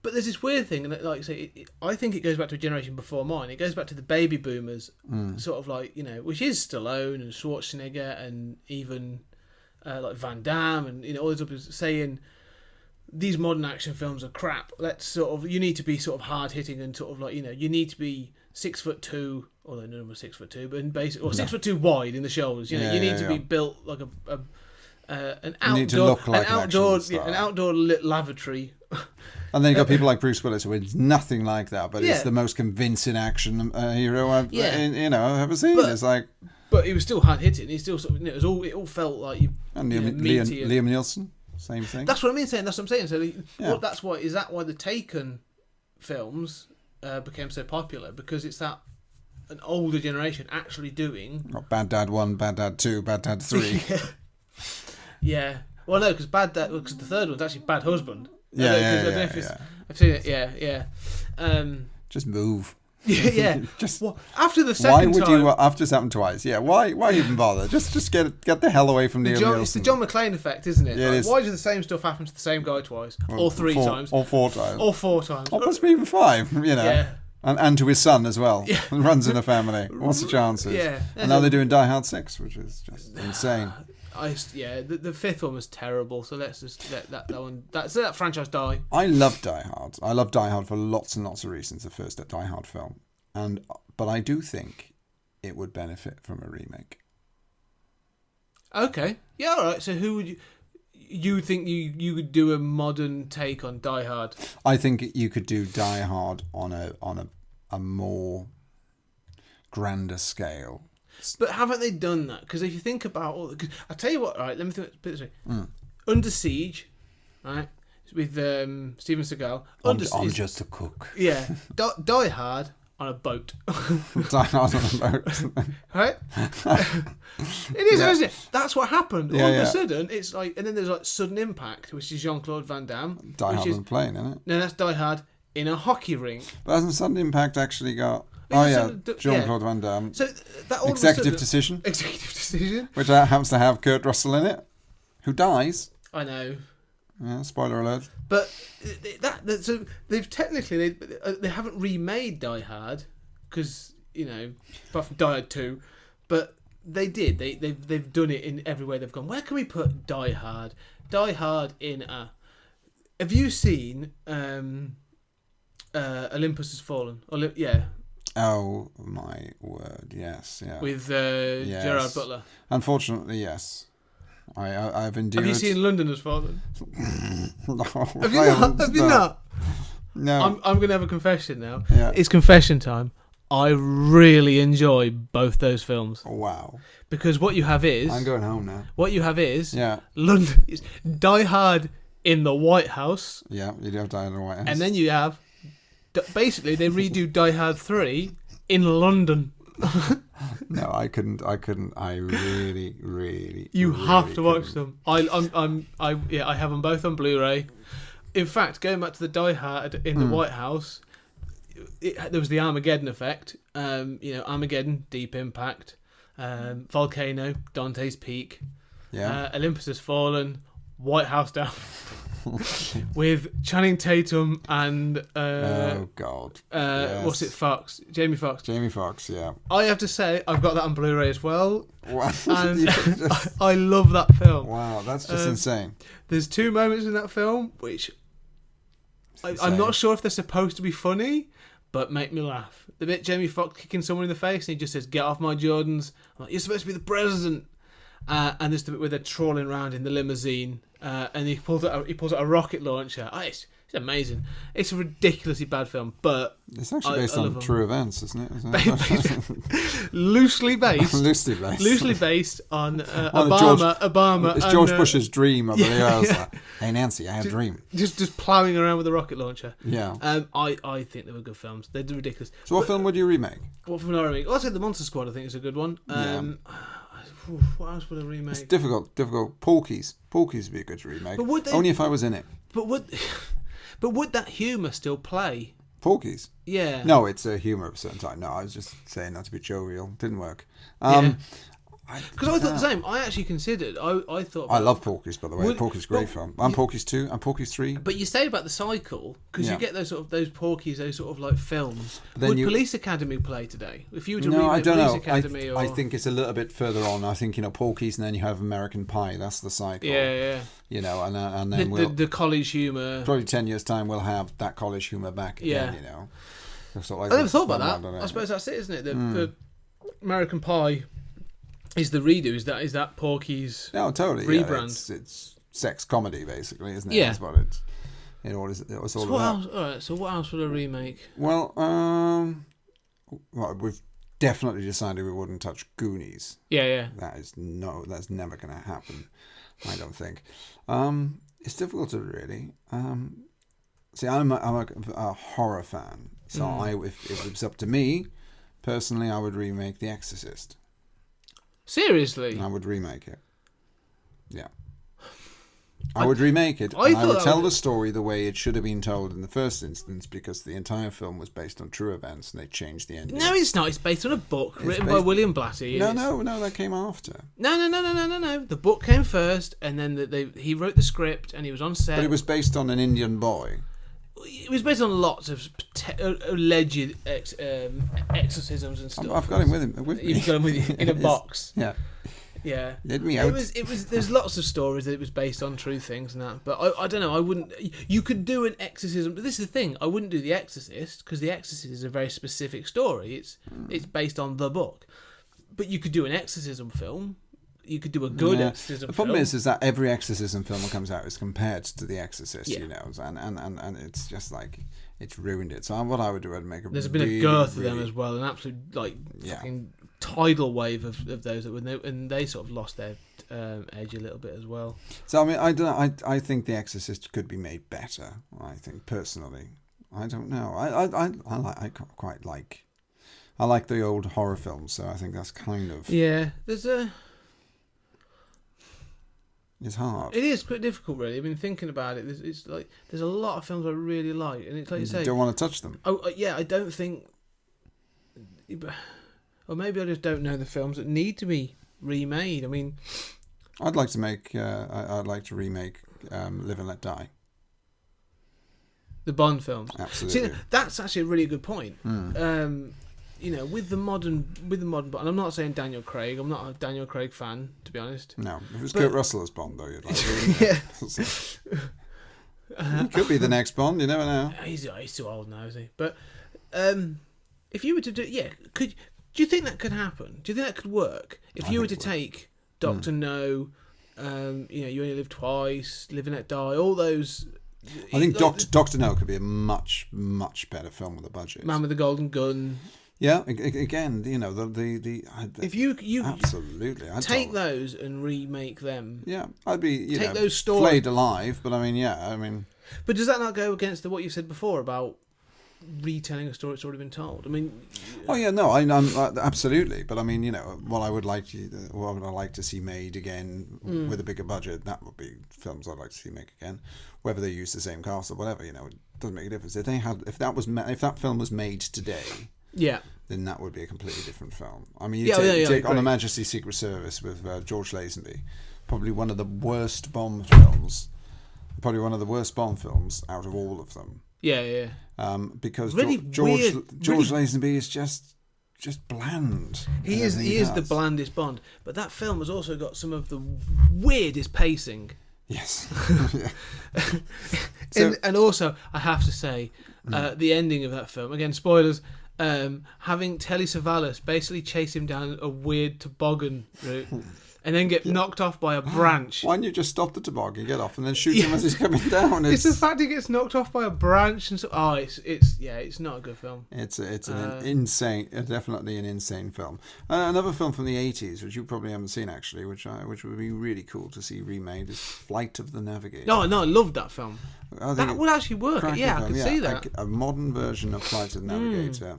But there's this weird thing, and like I say, I think it goes back to a generation before mine. It goes back to the baby boomers, sort of like, which is Stallone and Schwarzenegger and even like Van Damme and all these other people saying these modern action films are crap. Let's you need to be sort of hard hitting and sort of like you need to be 6'2", although none of them are 6'2", but in basic, or 6'2" wide in the shoulders. You need to be built like an outdoor lit lavatory. And then you got people like Bruce Willis, who is nothing like that, but it's the most convincing action hero I've ever seen. It's like, but he was still hard hitting. He still sort of, it all felt like Liam Neeson, same thing. That's what I mean. That's what I'm saying. So that's why is that why the Taken films became so popular, because it's that an older generation actually doing. Bad Dad 1, Bad Dad 2, Bad Dad 3. Yeah. Well, no, because because the third one's actually Bad Husband. Yeah. I've seen it. Yeah. Just move. Yeah. After the second time. Why would you? After it's happened twice. Yeah. Why even bother? Just get the hell away from Neil Nielsen. It's the John McClane effect, isn't it? Yeah, it is. Why does the same stuff happen to the same guy twice, or 3 times, or 4 times, or 4 times, or possibly even 5? Yeah. And to his son as well. Yeah. Runs in a family. What's the chances? Yeah. And now they're doing Die Hard 6, which is just insane. The fifth one was terrible, so let's just let that one. Let that franchise die. I love Die Hard. I love Die Hard for lots and lots of reasons. The first Die Hard film, but I do think it would benefit from a remake. Okay, yeah, all right. So who would you think you could do a modern take on Die Hard? I think you could do Die Hard on a more grander scale. But haven't they done that? Because if you think about all, I tell you what, right? Let me put it this way: Under Siege, right, with Steven Seagal. I'm just a cook. Yeah, Die Hard on a boat. Die Hard on a boat, right? It is, isn't it? That's what happened. All of a sudden, it's like, and then there's like Sudden Impact, which is Jean-Claude Van Damme. Die Hard on a plane, isn't it? No, that's Die Hard in a hockey rink. But hasn't Sudden Impact actually got? Jean-Claude Van Damme. So that all Executive Decision. Which happens to have Kurt Russell in it, who dies. I know. Yeah, spoiler alert. But so they've technically they haven't remade Die Hard because apart from Die Hard 2, but they did. They've done it in every way. They've gone, where can we put Die Hard? Die Hard in a. Have you seen Olympus Has Fallen? Yeah. Oh my word! Yes, yeah. With Gerard Butler. Unfortunately, yes. I've endured. Have you seen London Has Fallen? No. Have you not? No. I'm going to have a confession now. Yeah. It's confession time. I really enjoy both those films. Wow. Because what you have is. I'm going home now. What you have is. Yeah. London is Die Hard in the White House. Yeah, you do have Die Hard in the White House. And then you have. Basically, they redo Die Hard 3 in London. No, I couldn't. I really. You have to watch them. I have them both on Blu-ray. In fact, going back to the Die Hard in the White House, there was the Armageddon effect. Armageddon, Deep Impact, Volcano, Dante's Peak, yeah, Olympus Has Fallen, White House Down with Channing Tatum and oh God, yes. What's it? Jamie Foxx. Jamie Foxx, yeah. I have to say, I've got that on Blu-ray as well, Wow. and I love that film. Wow, that's just insane. There's 2 moments in that film which I'm not sure if they're supposed to be funny, but make me laugh. The bit Jamie Foxx kicking someone in the face and he just says, "Get off my Jordans." I'm like, "You're supposed to be the president." And there's the bit where they're trawling around in the limousine, and he pulls out a rocket launcher. It's amazing. It's a ridiculously bad film, but it's actually based on true events, isn't it? Loosely based. Loosely based on Obama. It's George Bush's dream of the years. Hey Nancy, I have a dream. Just ploughing around with a rocket launcher. Yeah. I think they were good films. They're ridiculous. So what film would you remake? What film would I remake? I'd say The Monster Squad. I think is a good one. What else would I remake? It's difficult. Porky's would be a good remake. But would they, only if I was in it. But would that humour still play? Porky's? Yeah. No, it's a humour of a certain type. No, I was just saying that to be jovial. Didn't work. Because I thought the same. I actually considered. I thought. I love Porky's, by the way. Porky's great film. I'm Porky's 2. I'm Porky's 3. But you say about the cycle because you get those Porky's, those sort of like films. Would Police Academy play today? If you were to remake Police Academy, I think it's a little bit further on. I think Porky's, and then you have American Pie. That's the cycle. Yeah. And then the college humour. Probably 10 years time, we'll have that college humour back again. I never thought about that. I suppose that's it, isn't it? The American Pie. Is the redo? Is that Porky's? No, totally. Rebrand. Yeah, it's sex comedy, basically, isn't it? Yeah. That's what it's all about. All right. So what else would I remake? Well, we've definitely decided we wouldn't touch Goonies. Yeah. That's never going to happen. I don't think. It's difficult to really. See, I'm a horror fan, so if it was up to me, personally, I would remake The Exorcist. Seriously? I would remake it. Yeah. I would remake it, and I would tell the story the way it should have been told in the first instance, because the entire film was based on true events, and they changed the ending. No, it's not. It's based on a book written by William Blatty. No, that came after. No. The book came first, and then he wrote the script, and he was on set. But it was based on an Indian boy. It was based on lots of alleged exorcisms and stuff. I've got him with me. You've got him with you in a box. Yeah. Let me out. It was. There's lots of stories that it was based on true things and that. But I don't know. I wouldn't. You could do an exorcism. But this is the thing. I wouldn't do The Exorcist because The Exorcist is a very specific story. It's based on the book. But you could do an exorcism film. You could do a good exorcism film. The problem is that every exorcism film that comes out is compared to The Exorcist, and it's just like it's ruined it. So what I would do, I'd make There's been a girth of them as well, an absolute fucking tidal wave of those that they sort of lost their edge a little bit as well. So I mean, I think The Exorcist could be made better. I think personally, I don't know. I quite like. I like the old horror films, so I think that's kind of It's hard. It is quite difficult, really. I mean, thinking about it, it's like there's a lot of films I really like, and it's like you say, don't want to touch them. Oh, yeah, I don't think, or maybe I just don't know the films that need to be remade. I mean, I'd like to make. I'd like to remake Live and Let Die. The Bond films. Absolutely. See, that's actually a really good point. With the modern, and I'm not saying Daniel Craig. I'm not a Daniel Craig fan, to be honest. No, if it was Kurt Russell as Bond, though, you'd like to. He could be the next Bond. You never know. He's too old now, is he? But if you were to do, do you think that could happen? Do you think that could work? If you were to take Doctor No, You Only Live Twice, Live and Let Die, all those. I think Doctor No could be a much, much better film with a budget. Man with the Golden Gun. Yeah, again, if you absolutely, I'd take those and remake them. Yeah, I'd be take those stories flayed alive, but I mean. But does that not go against what you said before about retelling a story that's already been told? I mean. Oh yeah, no, I'm absolutely, but I mean, what I would like to see made again with a bigger budget. That would be films I'd like to see make again, whether they use the same cast or whatever. It doesn't make a difference. If that film was made today. Yeah. Then that would be a completely different film. I mean, take On Her Majesty's Secret Service with George Lazenby, probably one of the worst Bond films. Probably one of the worst Bond films out of all of them. Yeah. Because Really George weird, Lazenby is just bland. He is the blandest Bond. But that film has also got some of the weirdest pacing. Yes. And also, I have to say, the ending of that film, again, spoilers, having Telly Savalas basically chase him down a weird toboggan route and then get knocked off by a branch. Why don't you just stop the toboggan, get off, and then shoot him as he's coming down? It's the fact he gets knocked off by a branch and so. Oh, it's not a good film. It's an insane, definitely an insane film. Another film from the 80s, which you probably haven't seen actually, which would be really cool to see remade, is Flight of the Navigator. No, I loved that film. That would actually work. Yeah, I can see that. A modern version of Flight of the Navigator,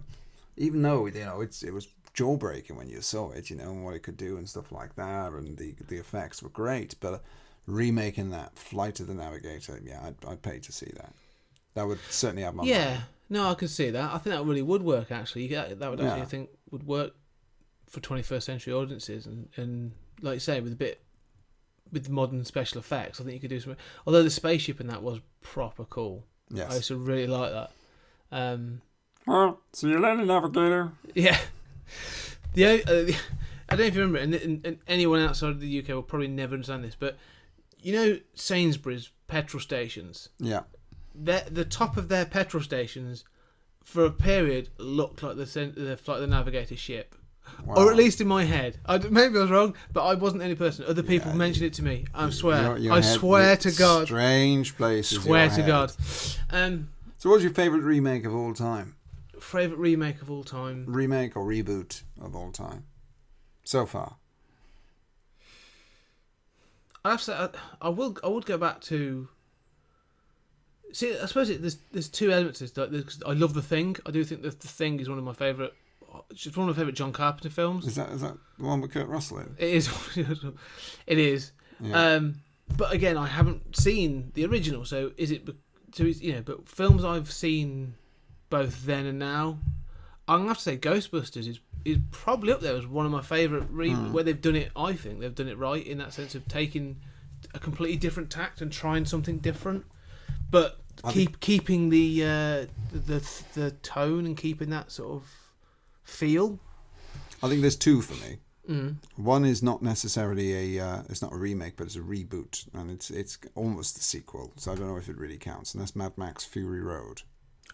even though it was jaw-breaking when you saw it, and what it could do and stuff like that, and the effects were great. But remaking that Flight of the Navigator, I'd pay to see that. That would certainly have my money. No, I can see that. I think that really would work actually. That would actually, I think, would work for 21st century audiences, and like you say, with modern special effects, I think you could do something. Although the spaceship in that was proper cool. Yes. I used to really like that. Well, see you later, Navigator. Yeah. I don't know if you remember, and anyone outside of the UK will probably never understand this, but Sainsbury's petrol stations. Yeah. The top of their petrol stations, for a period, looked like the Flight of the Navigator ship. Wow. Or at least in my head. Maybe I was wrong, but I wasn't the only person. Other people mentioned it to me. I swear. I swear to God. Strange places. Swear to God. So what's your favourite remake of all time? Favourite remake of all time? Remake or reboot of all time? So far. I have to say, I would go back to... See, I suppose there's two elements to this. I love The Thing. I do think that The Thing is one of my favourite... It's one of my favourite John Carpenter films. Is that the one with Kurt Russell in? It is. It is. Yeah. But again, I haven't seen the original, so is it... but films I've seen both then and now, I'm going to have to say Ghostbusters is probably up there as one of my favourite where they've done it. I think they've done it right in that sense of taking a completely different tact and trying something different, but keeping the tone and keeping that sort of feel. I think there's two for me. One is not necessarily it's not a remake, but it's a reboot, and it's almost a sequel, so I don't know if it really counts, and that's Mad Max Fury Road.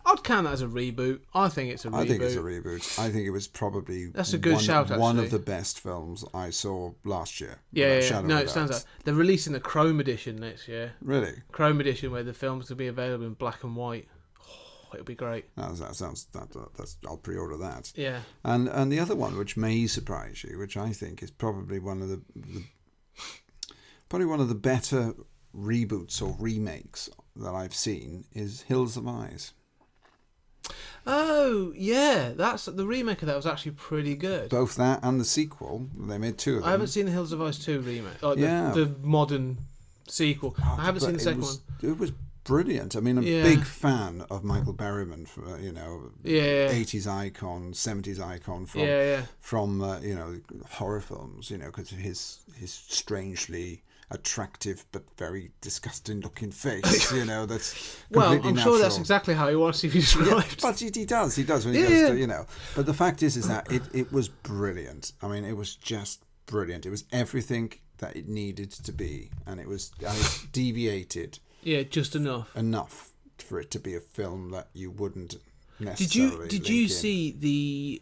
I'd count that as a reboot. I think it's a reboot. I think it's a reboot. I think it was probably that's a good shout, actually. One of the best films I saw last year. Yeah. No, it stands out. They're releasing the Chrome edition next year. Really? Chrome edition, where the films will be available in black and white. Oh, it'll be great. That sounds. I'll pre-order that. Yeah. And the other one, which may surprise you, which I think is probably one of the better reboots or remakes that I've seen, is Hills of Eyes. Oh yeah, that's the remake of that was actually pretty good. Both that and the sequel. They made two of them. I haven't seen the Hills of Ice 2 remake, the modern sequel. I haven't seen the second one. It was brilliant. I mean, I'm a big fan of Michael Berryman, 80s icon, 70s icon from horror films, because of his strangely attractive but very disgusting looking face, that's completely I'm natural. sure that's exactly how he wants to be described. Yeah, but he does when he goes to, but the fact is that it was brilliant. I mean, it was just brilliant. It was everything that it needed to be, and it deviated just enough for it to be a film that you wouldn't necessarily did you see the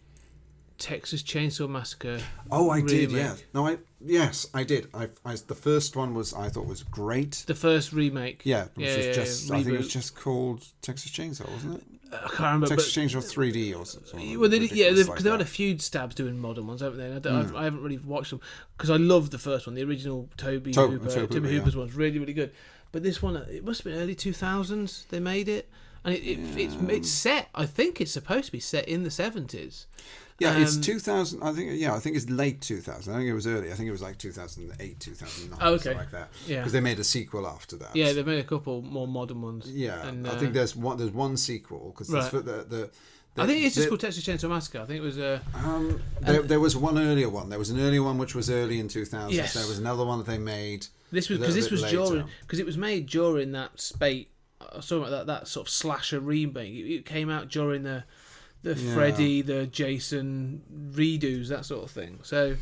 Texas Chainsaw Massacre? Oh, I did. Yeah. No, yes, I did. The first one I thought was great. The first remake. Yeah, which was just. I think it was just called Texas Chainsaw, wasn't it? I can't remember. Texas Chainsaw 3D or something. Well, because they've had a few stabs doing modern ones, haven't they? I haven't really watched them because I love the first one, the original Toby Hooper's one's really, really good. But this one, it must have been early 2000s. They made it, and it's set. I think it's supposed to be set in the 70s. Yeah, it's 2000. I think it's late 2000. I think it was early. I think it was like 2008, 2009, something like that. Yeah, because they made a sequel after that. Yeah, they've made a couple more modern ones. Yeah, and I think there's one sequel because the I think it's just called Texas Chainsaw Massacre. I think it was there was one earlier one. There was an earlier one which was early in 2000. Yes. There was another one that they made. This was because it was made during that spate. Something like that sort of slasher remake. It came out during the Freddy, the Jason redos, that sort of thing. So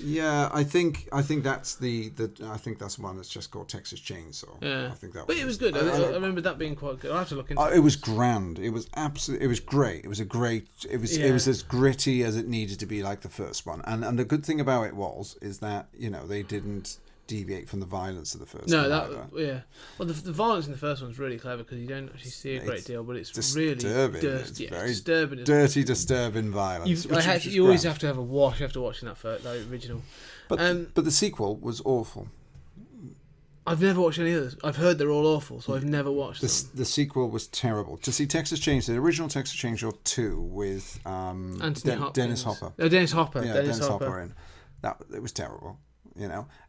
yeah, I think that's I think that's one that's just called Texas Chainsaw. Yeah, I think that. But it was good. I remember that being quite good. I have to look into it. It was grand. It was absolutely. It was great. It was a great. It was as gritty as it needed to be, like the first one. And the good thing about it is that they didn't deviate from the violence of the first one. Yeah. Well, the violence in the first one's really clever because you don't actually see a great deal, but it's disturbing. Really dirty. It's very disturbing. Dirty, disturbing violence. You always have to have a wash after watching that original. But the sequel was awful. I've never watched any others. I've heard they're all awful, so I've never watched them. The sequel was terrible. To see Texas Chainsaw, the original Texas Chainsaw 2 with Dennis Hopper. Oh, Dennis Hopper. Yeah, Dennis Hopper in. It was terrible,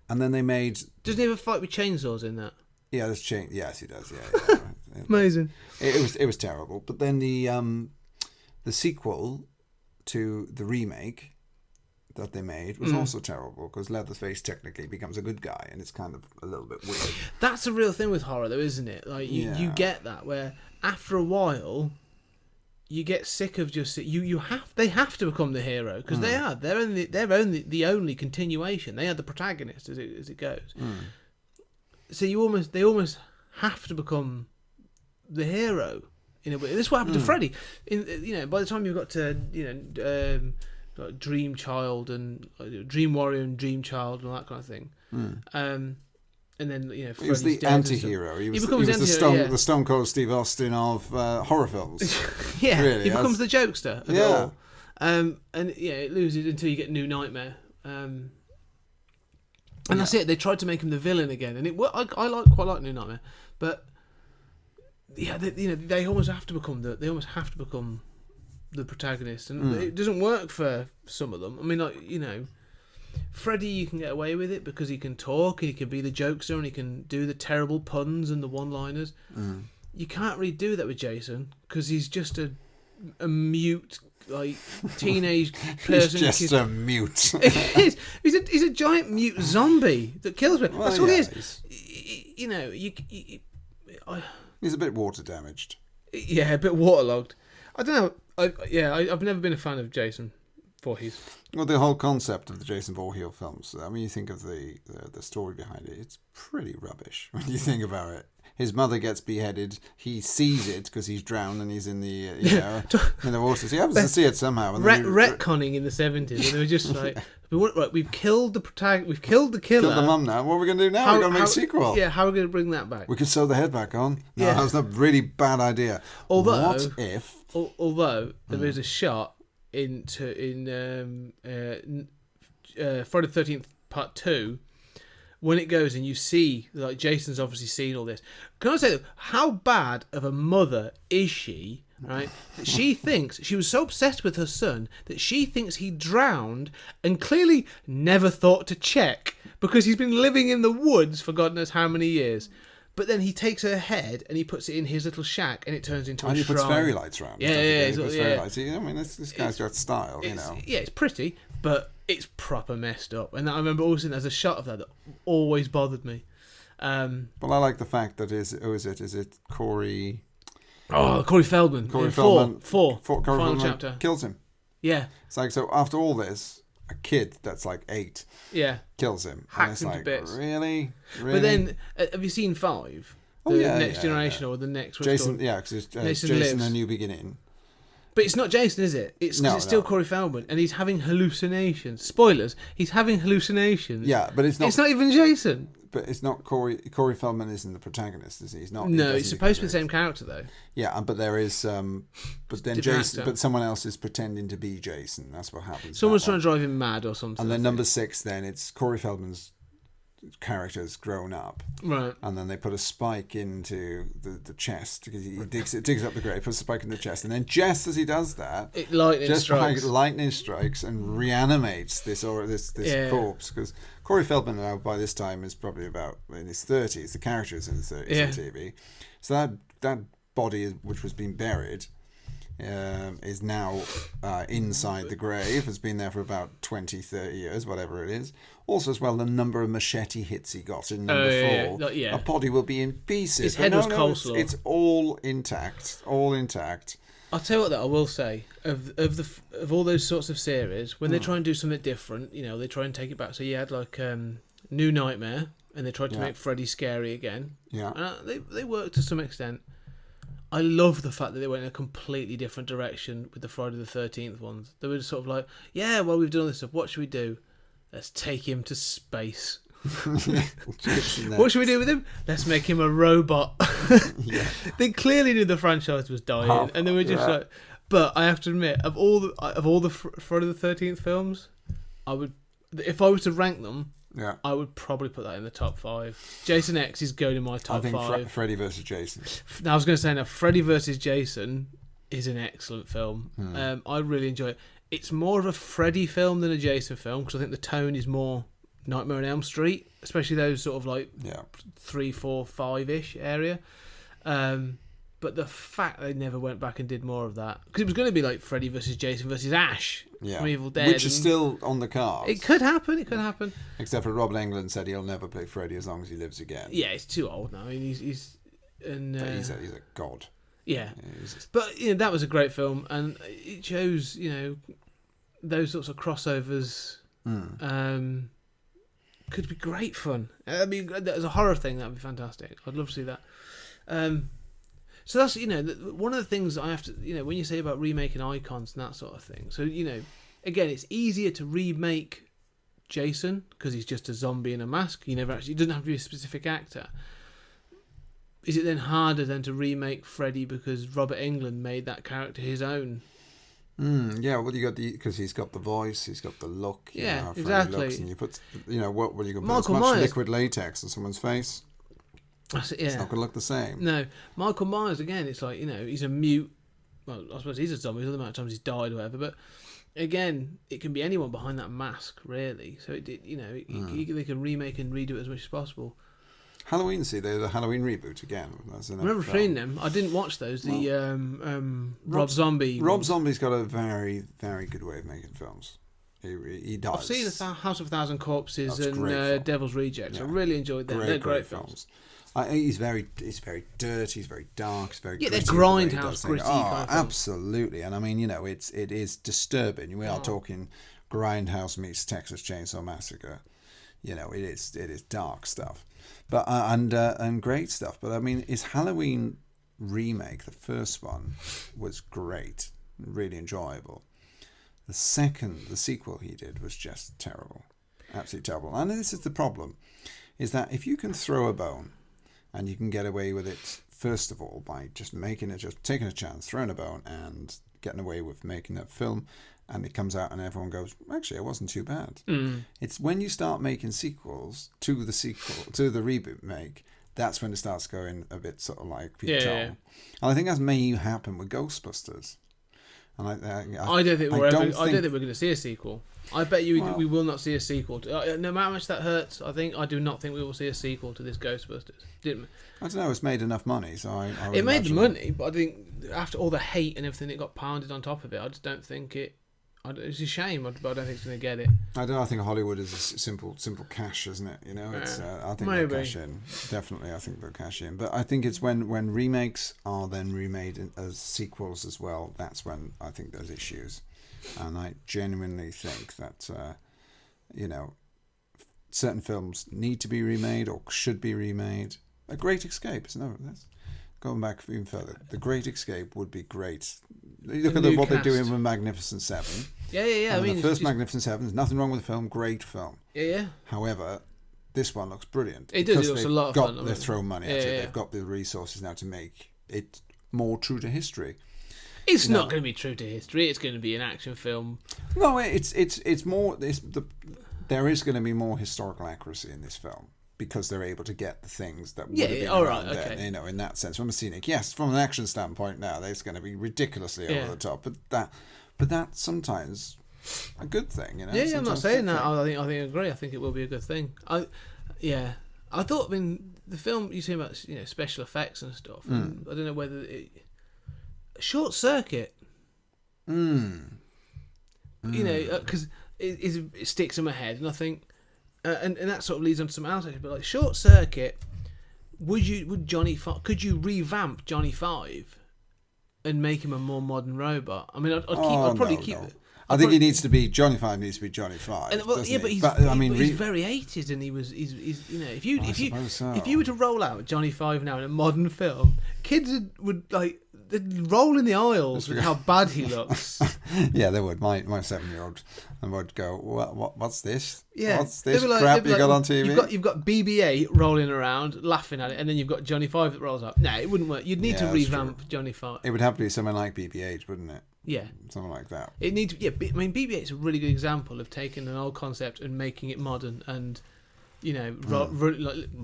And then they made... Doesn't he have a fight with chainsaws in that? Yeah, there's Yes, he does. Yeah. Amazing. It was terrible. But then the sequel to the remake that they made was also terrible because Leatherface technically becomes a good guy, and it's kind of a little bit weird. That's a real thing with horror, though, isn't it? Like you get that where after a while you get sick of just they have to become the hero because they're only the only continuation. They are the protagonist as it goes. So they almost have to become the hero in a way. This is what happened to Freddy. By the time you've got to like Dream Child and Dream Warrior and Dream Child and all that kind of thing. And then he was the anti-hero. He was the Stone Cold Steve Austin of horror films. Yeah, really, he becomes the jokester. Of it all. And it loses until you get New Nightmare. And that's it. They tried to make him the villain again, and I quite like New Nightmare, but they almost have to become the protagonist, and it doesn't work for some of them. I mean, Freddy, you can get away with it because he can talk and he can be the jokester and he can do the terrible puns and the one-liners. You can't really do that with Jason because he's just a mute, like, teenage person. He's just a mute. He's a giant mute zombie that kills me. That's all he is. He's a bit water damaged. Yeah, a bit waterlogged. I don't know. I've never been a fan of Jason Voorhees. Well, the whole concept of the Jason Voorhees films, I mean, you think of the story behind it, it's pretty rubbish when you think about it. His mother gets beheaded, he sees it because he's drowned and he's in the in the water. So he happens to see it somehow. And retconning in the 70s, and they were just like, we've killed the protagonist, we've killed the killer. Killed the mum now. What are we going to do now? We've got to make a sequel. Yeah, how are we going to bring that back? We could sew the head back on. No, that's a really bad idea. Although there is a shot in Friday the 13th Part 2 when it goes and you see, like, Jason's obviously seen all this. Can I say, how bad of a mother is she, right? That she thinks, she was so obsessed with her son that she thinks he drowned and clearly never thought to check because he's been living in the woods for God knows how many years. But then he takes her head and he puts it in his little shack and it turns into a shrine. And he puts fairy lights around. Yeah. Fairy lights. I mean, this guy's got style, Yeah, it's pretty, but it's proper messed up. And I remember also there's a shot of that always bothered me. Well, I like the fact that is it Corey... Oh, Corey Feldman. Corey Feldman. Four. Corey Final Feldman chapter. Kills him. Yeah. It's like, so after all this, a kid that's like 8 kills him. Hacks him to bits. Really? But then, have you seen 5? Next Generation or the next... Jason, because it's Jason A New Beginning. But it's not Jason, is it? It's still Corey Feldman, and he's having hallucinations. Spoilers, he's having hallucinations. Yeah, but it's not... It's not even Jason. But it's not Corey... Corey Feldman isn't the protagonist, is he? He's not... No, he's supposed to be the same character, though. Yeah, but there is... but then Jason... But someone else is pretending to be Jason. That's what happens. Someone's trying to drive him mad or something. And then number 6, then, it's Corey Feldman's character's grown up, right? And then they put a spike into the chest because he digs up the grave, puts a spike in the chest, and then just as he does that, lightning strikes and reanimates this corpse. Because Corey Feldman now by this time is probably about in his 30s. The character is in his 30s on TV, so that body which was being buried is now inside the grave, has been there for about 20, 30 years, whatever it is. Also, as well, the number of machete hits he got in number 4. Yeah. A body will be in pieces. His head was coleslaw. It's all intact. All intact. I'll tell you what, that I will say of all those sorts of series, when they try and do something different, they try and take it back. So you had like New Nightmare, and they tried to make Freddy scary again. Yeah, they worked to some extent. I love the fact that they went in a completely different direction with the Friday the 13th ones. They were sort of like, yeah, well, we've done all this stuff. What should we do? Let's take him to space. What should we do with him? Let's make him a robot. They clearly knew the franchise was dying, and they were just like. But I have to admit, of all the Friday the 13th films, if I was to rank them, I would probably put that in the top 5. Jason X is going in my top 5. I think Freddy versus Jason. Now I was going to say, now Freddy versus Jason is an excellent film. I really enjoy it. It's more of a Freddy film than a Jason film, because I think the tone is more Nightmare on Elm Street, especially those sort of like 3, 4, 5-ish area. But the fact they never went back and did more of that, because it was going to be like Freddy versus Jason versus Ash from Evil Dead, which is still on the cards. It could happen. Except for Rob Englund said he'll never play Freddy as long as he lives again. Yeah, he's too old now. I mean, he's a god. Yeah, but that was a great film, and it shows those sorts of crossovers could be great fun. I mean, as a horror thing, that'd be fantastic. I'd love to see that. So that's one of the things I have to when you say about remaking icons and that sort of thing. So again, it's easier to remake Jason because he's just a zombie in a mask. He doesn't have to be a specific actor. Is it then harder than to remake Freddy because Robert Englund made that character his own? Yeah, well, you got because he's got the voice, he's got the look. Yeah, how exactly. Looks, and you put, what are you going to put? Michael As much Myers. liquid latex on someone's face. It's not going to look the same. No, Michael Myers again. It's like he's a mute. Well, I suppose he's a zombie. The other amount of times he's died or whatever. But again, it can be anyone behind that mask, really. So they can remake and redo it as much as possible. Halloween, the Halloween reboot again. I remember seeing them. I didn't watch those. Rob Zombie. Rob Zombie's got a very, very good way of making films. He does. I've seen House of a Thousand Corpses and Devil's Rejects. I really enjoyed them. They're great films. He's very dirty. He's very dark. He's very they're grindhouse gritty. Oh, absolutely. And I mean, it is disturbing. We are talking grindhouse meets Texas Chainsaw Massacre. It is dark stuff, but and great stuff. But I mean, his Halloween remake, the first one, was great, really enjoyable. The sequel he did was just terrible, absolutely terrible. And this is the problem, is that if you can throw a bone, and you can get away with it, first of all, by just taking a chance, throwing a bone, and getting away with making a film, and it comes out and everyone goes, actually, it wasn't too bad. It's when you start making sequels to the reboot make, that's when it starts going a bit sort of like Peter Tom. And I think that's may happen with Ghostbusters. And I don't think we're going to see a sequel. I bet you we will not see a sequel. No matter how much that hurts, I do not think we will see a sequel to this Ghostbusters. I don't know. It's made enough money, so it made the money, but I think after all the hate and everything that got pounded on top of it, I just don't think it. It's a shame, but I don't think it's going to get it. I think Hollywood is a simple cash, isn't it? It's. I think they'll cash in. Definitely, I think they'll cash in. But I think it's when remakes are then remade as sequels as well. That's when I think there's issues, and I genuinely think that certain films need to be remade or should be remade. A Great Escape, going back even further. The Great Escape would be great. Look at what they're doing with Magnificent Seven. Yeah. The first Magnificent Seven, there's nothing wrong with the film. Great film. Yeah. However, this one looks brilliant. It does. It looks a lot of fun. They've thrown money at it. They've got the resources now to make it more true to history. It's not going to be true to history. It's going to be an action film. No, it's more. There is going to be more historical accuracy in this film, because they're able to get the things that would have been around then, in that sense. From a scenic, yes, from an action standpoint now, there's going to be ridiculously over the top, but that's sometimes a good thing, Yeah, I'm not saying that. I think I agree. I think it will be a good thing. I thought, the film you say about special effects and stuff. I don't know whether Short Circuit. You know, because it sticks in my head, and I think, and that sort of leads on to some else. But like Short Circuit, could you revamp Johnny Five and make him a more modern robot? I mean, I'd probably keep it. I think he needs to be Johnny Five. Needs to be Johnny Five. And, well, yeah, he? but he's very 80s, and he's you know, if you were to roll out Johnny Five now in a modern film, kids would like they'd roll in the aisles with how bad he looks. Yeah, they would. My 7-year-old would go, what's this? Yeah, what's this crap you got on TV? You've got BB-8 rolling around, laughing at it, and then you've got Johnny Five that rolls up. No, it wouldn't work. You'd need to revamp Johnny Five. It would have to be something like BB-8, wouldn't it? Yeah, something like that. It needs. Yeah, I mean, BB-8 is a really good example of taking an old concept and making it modern, and you know,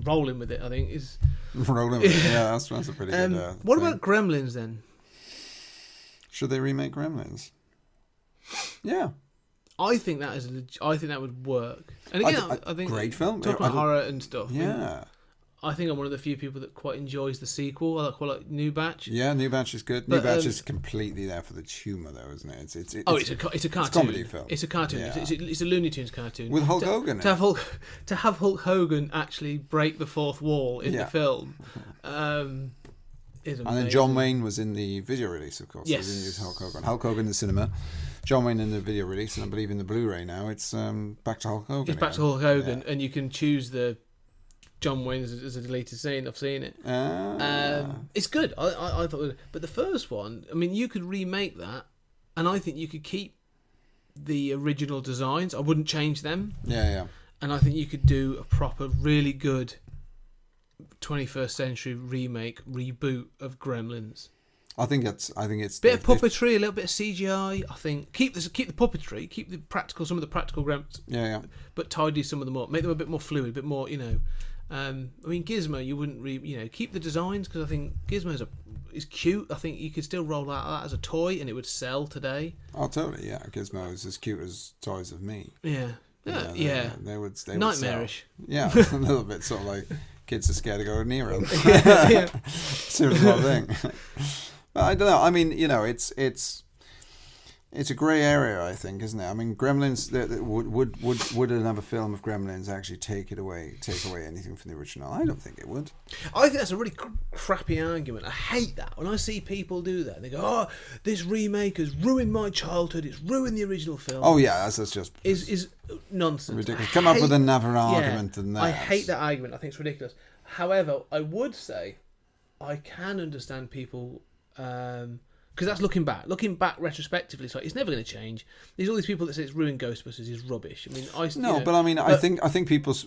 rolling with it. I think is rolling with it. Yeah, that's a pretty good. What thing. about Gremlins then? Should they remake Gremlins? Yeah, I think that is. I think that would work. And again, I think great film. Talking about horror and stuff. Yeah. I think I'm one of the few people that quite enjoys the sequel. I quite like New Batch. Yeah, New Batch is good. New Batch is completely there for the humour, though, isn't it? It's a cartoon. It's a comedy film. It's a cartoon. Yeah. It's a Looney Tunes cartoon with Hulk Hogan. To have Hulk Hogan actually break the fourth wall in the film. Is amazing. And then John Wayne was in the video release, of course. Yes. So they didn't use Hulk Hogan. Hulk Hogan in the cinema. John Wayne in the video release, and I believe in the Blu-ray now. It's back to Hulk Hogan. It's back to Hulk Hogan, and you can choose the John Wayne as a deleted scene. I've seen it. It's good. I thought, but the first one, I mean, you could remake that, and I think you could keep the original designs. I wouldn't change them. Yeah. And I think you could do a proper, really good 21st century reboot of Gremlins. I think it's bit of puppetry, a little bit of CGI. I think keep the puppetry, keep some of the practical Gremlins. Yeah. But tidy some of them up, make them a bit more fluid, a bit more, you know. I mean, Gizmo, you wouldn't keep the designs, because I think Gizmo is cute. I think you could still roll out that as a toy and it would sell today. Oh, totally, yeah. Gizmo is as cute as toys of me. Yeah. They would nightmarish. Yeah, a little bit sort of like kids are scared to go near them. Yeah. Sort of thing. But I don't know. I mean, you know, it's a grey area, I think, isn't it? I mean, Gremlins. Would another film of Gremlins actually take away anything from the original? I don't think it would. I think that's a really crappy argument. I hate that when I see people do that. They go, "Oh, this remake has ruined my childhood. It's ruined the original film." Oh yeah, that's just is nonsense. Ridiculous. Come up with another argument than that. I hate that argument. I think it's ridiculous. However, I would say I can understand people. Because that's looking back retrospectively. So it's never going to change. There's all these people that say it's ruined Ghostbusters is rubbish. I mean, I think people's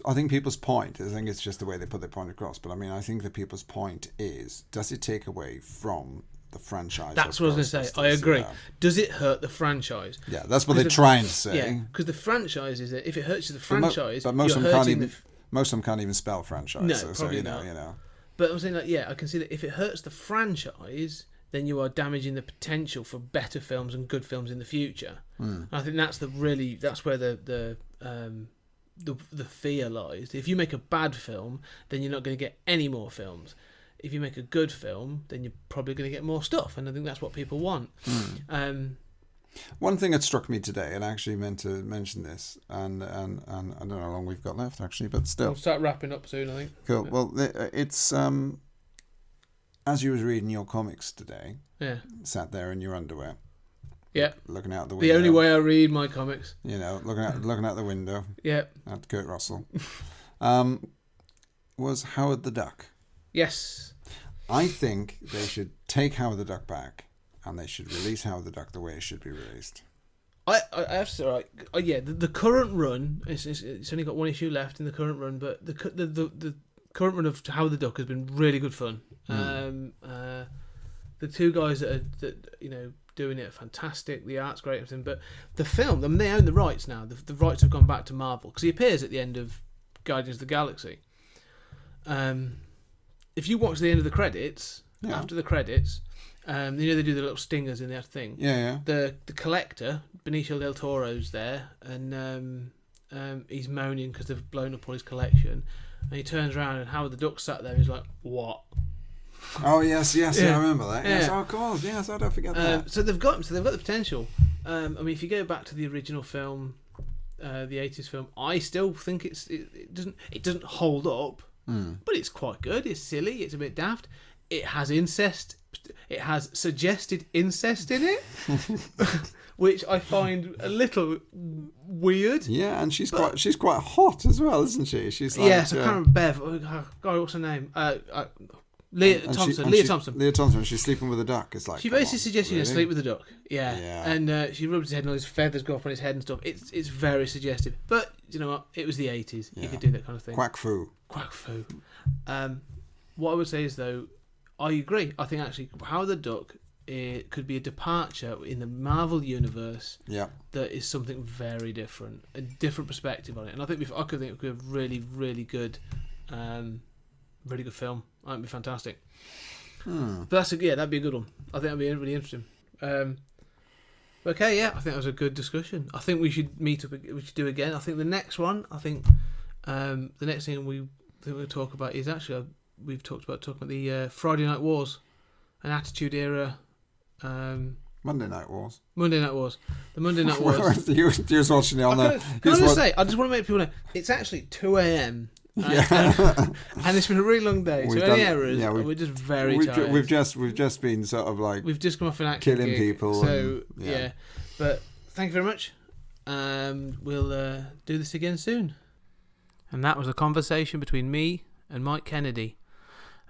point. I think it's just the way they put their point across. But I mean, I think that people's point is: does it take away from the franchise? That's what I was going to say. I agree. Does it hurt the franchise? Yeah, that's what they're trying to say. Yeah, because the franchise is that if it hurts the franchise, but most of them can't even spell franchise. No, so probably not. You know. But I'm saying I can see that if it hurts the franchise, then you are damaging the potential for better films and good films in the future. And I think that's where the fear lies. If you make a bad film, then you're not going to get any more films. If you make a good film, then you're probably going to get more stuff, and I think that's what people want. One thing that struck me today, and I actually meant to mention this, and I don't know how long we've got left actually, but still. We'll start wrapping up soon, I think. Cool. Yeah. Well, it's as you was reading your comics today, sat there in your underwear, looking out the window. The only way I read my comics. You know, looking out the window. At Kurt Russell, was Howard the Duck. Yes. I think they should take Howard the Duck back, and they should release Howard the Duck the way it should be released. I have to say, the current run, it's only got one issue left in the current run, but the current run of Howard the Duck has been really good fun. The two guys that are doing it are fantastic. The art's great, everything. But the film, I mean, they own the rights now. The rights have gone back to Marvel because he appears at the end of Guardians of the Galaxy. If you watch the end of the credits, after the credits, they do the little stingers in that thing. Yeah. The collector, Benicio del Toro's there, and he's moaning because they've blown up all his collection. And he turns around and Howard the Duck sat there. He's like, "What?" Oh yes, yeah. I remember that. Yes, Yeah. of course. Yes, I don't forget that. So they've got the potential. I mean, if you go back to the original film, the 80s film, I still think it doesn't hold up, but it's quite good. It's silly. It's a bit daft. It has incest. It has suggested incest in it, which I find a little weird. Yeah, and she's quite hot as well, isn't she? She's like, yes, I can't remember Bev. Oh, God, what's her name? Leah Thompson. Leah Thompson. She's sleeping with a duck. It's like she basically suggests you really? sleep with a duck. Yeah. And she rubs his head and all his feathers go off on his head and stuff. It's very suggestive. But you know what? It was the 80s. You could do that kind of thing. Quack foo. What I would say is though, I agree. I think actually Howard the Duck, it could be a departure in the Marvel universe. Yeah. That is something very different, a different perspective on it. And I think I could think it could be a really, really good film. I think it'd be fantastic. But that'd be a good one. I think that'd be really interesting. Okay, yeah, I think that was a good discussion. I think we should meet up. We should do again. I think the next one. The next thing we'll talk about is actually we've talked about the Friday Night Wars, an Attitude Era. Monday Night Wars. The Monday Night Wars. you was watching it on there. I just want to make people know it's actually 2 a.m. And it's been a really long day. So any errors, we're just very tired. We've just been sort of like we've just come off an action killing gig, people. So yeah, but thank you very much. We'll do this again soon. And that was a conversation between me and Mike Kennedy.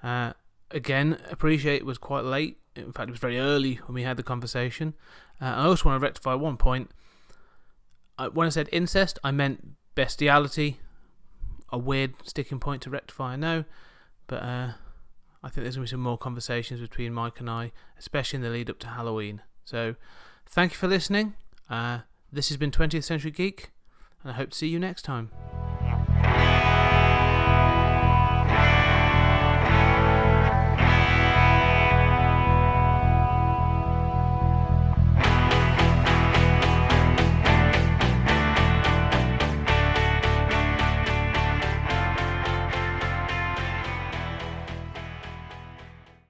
Again, appreciate it was quite late. In fact, it was very early when we had the conversation. I also want to rectify one point. When I said incest, I meant bestiality. A weird sticking point to rectify, I know. But I think there's going to be some more conversations between Mike and I, especially in the lead up to Halloween. So, thank you for listening. This has been 20th Century Geek, and I hope to see you next time.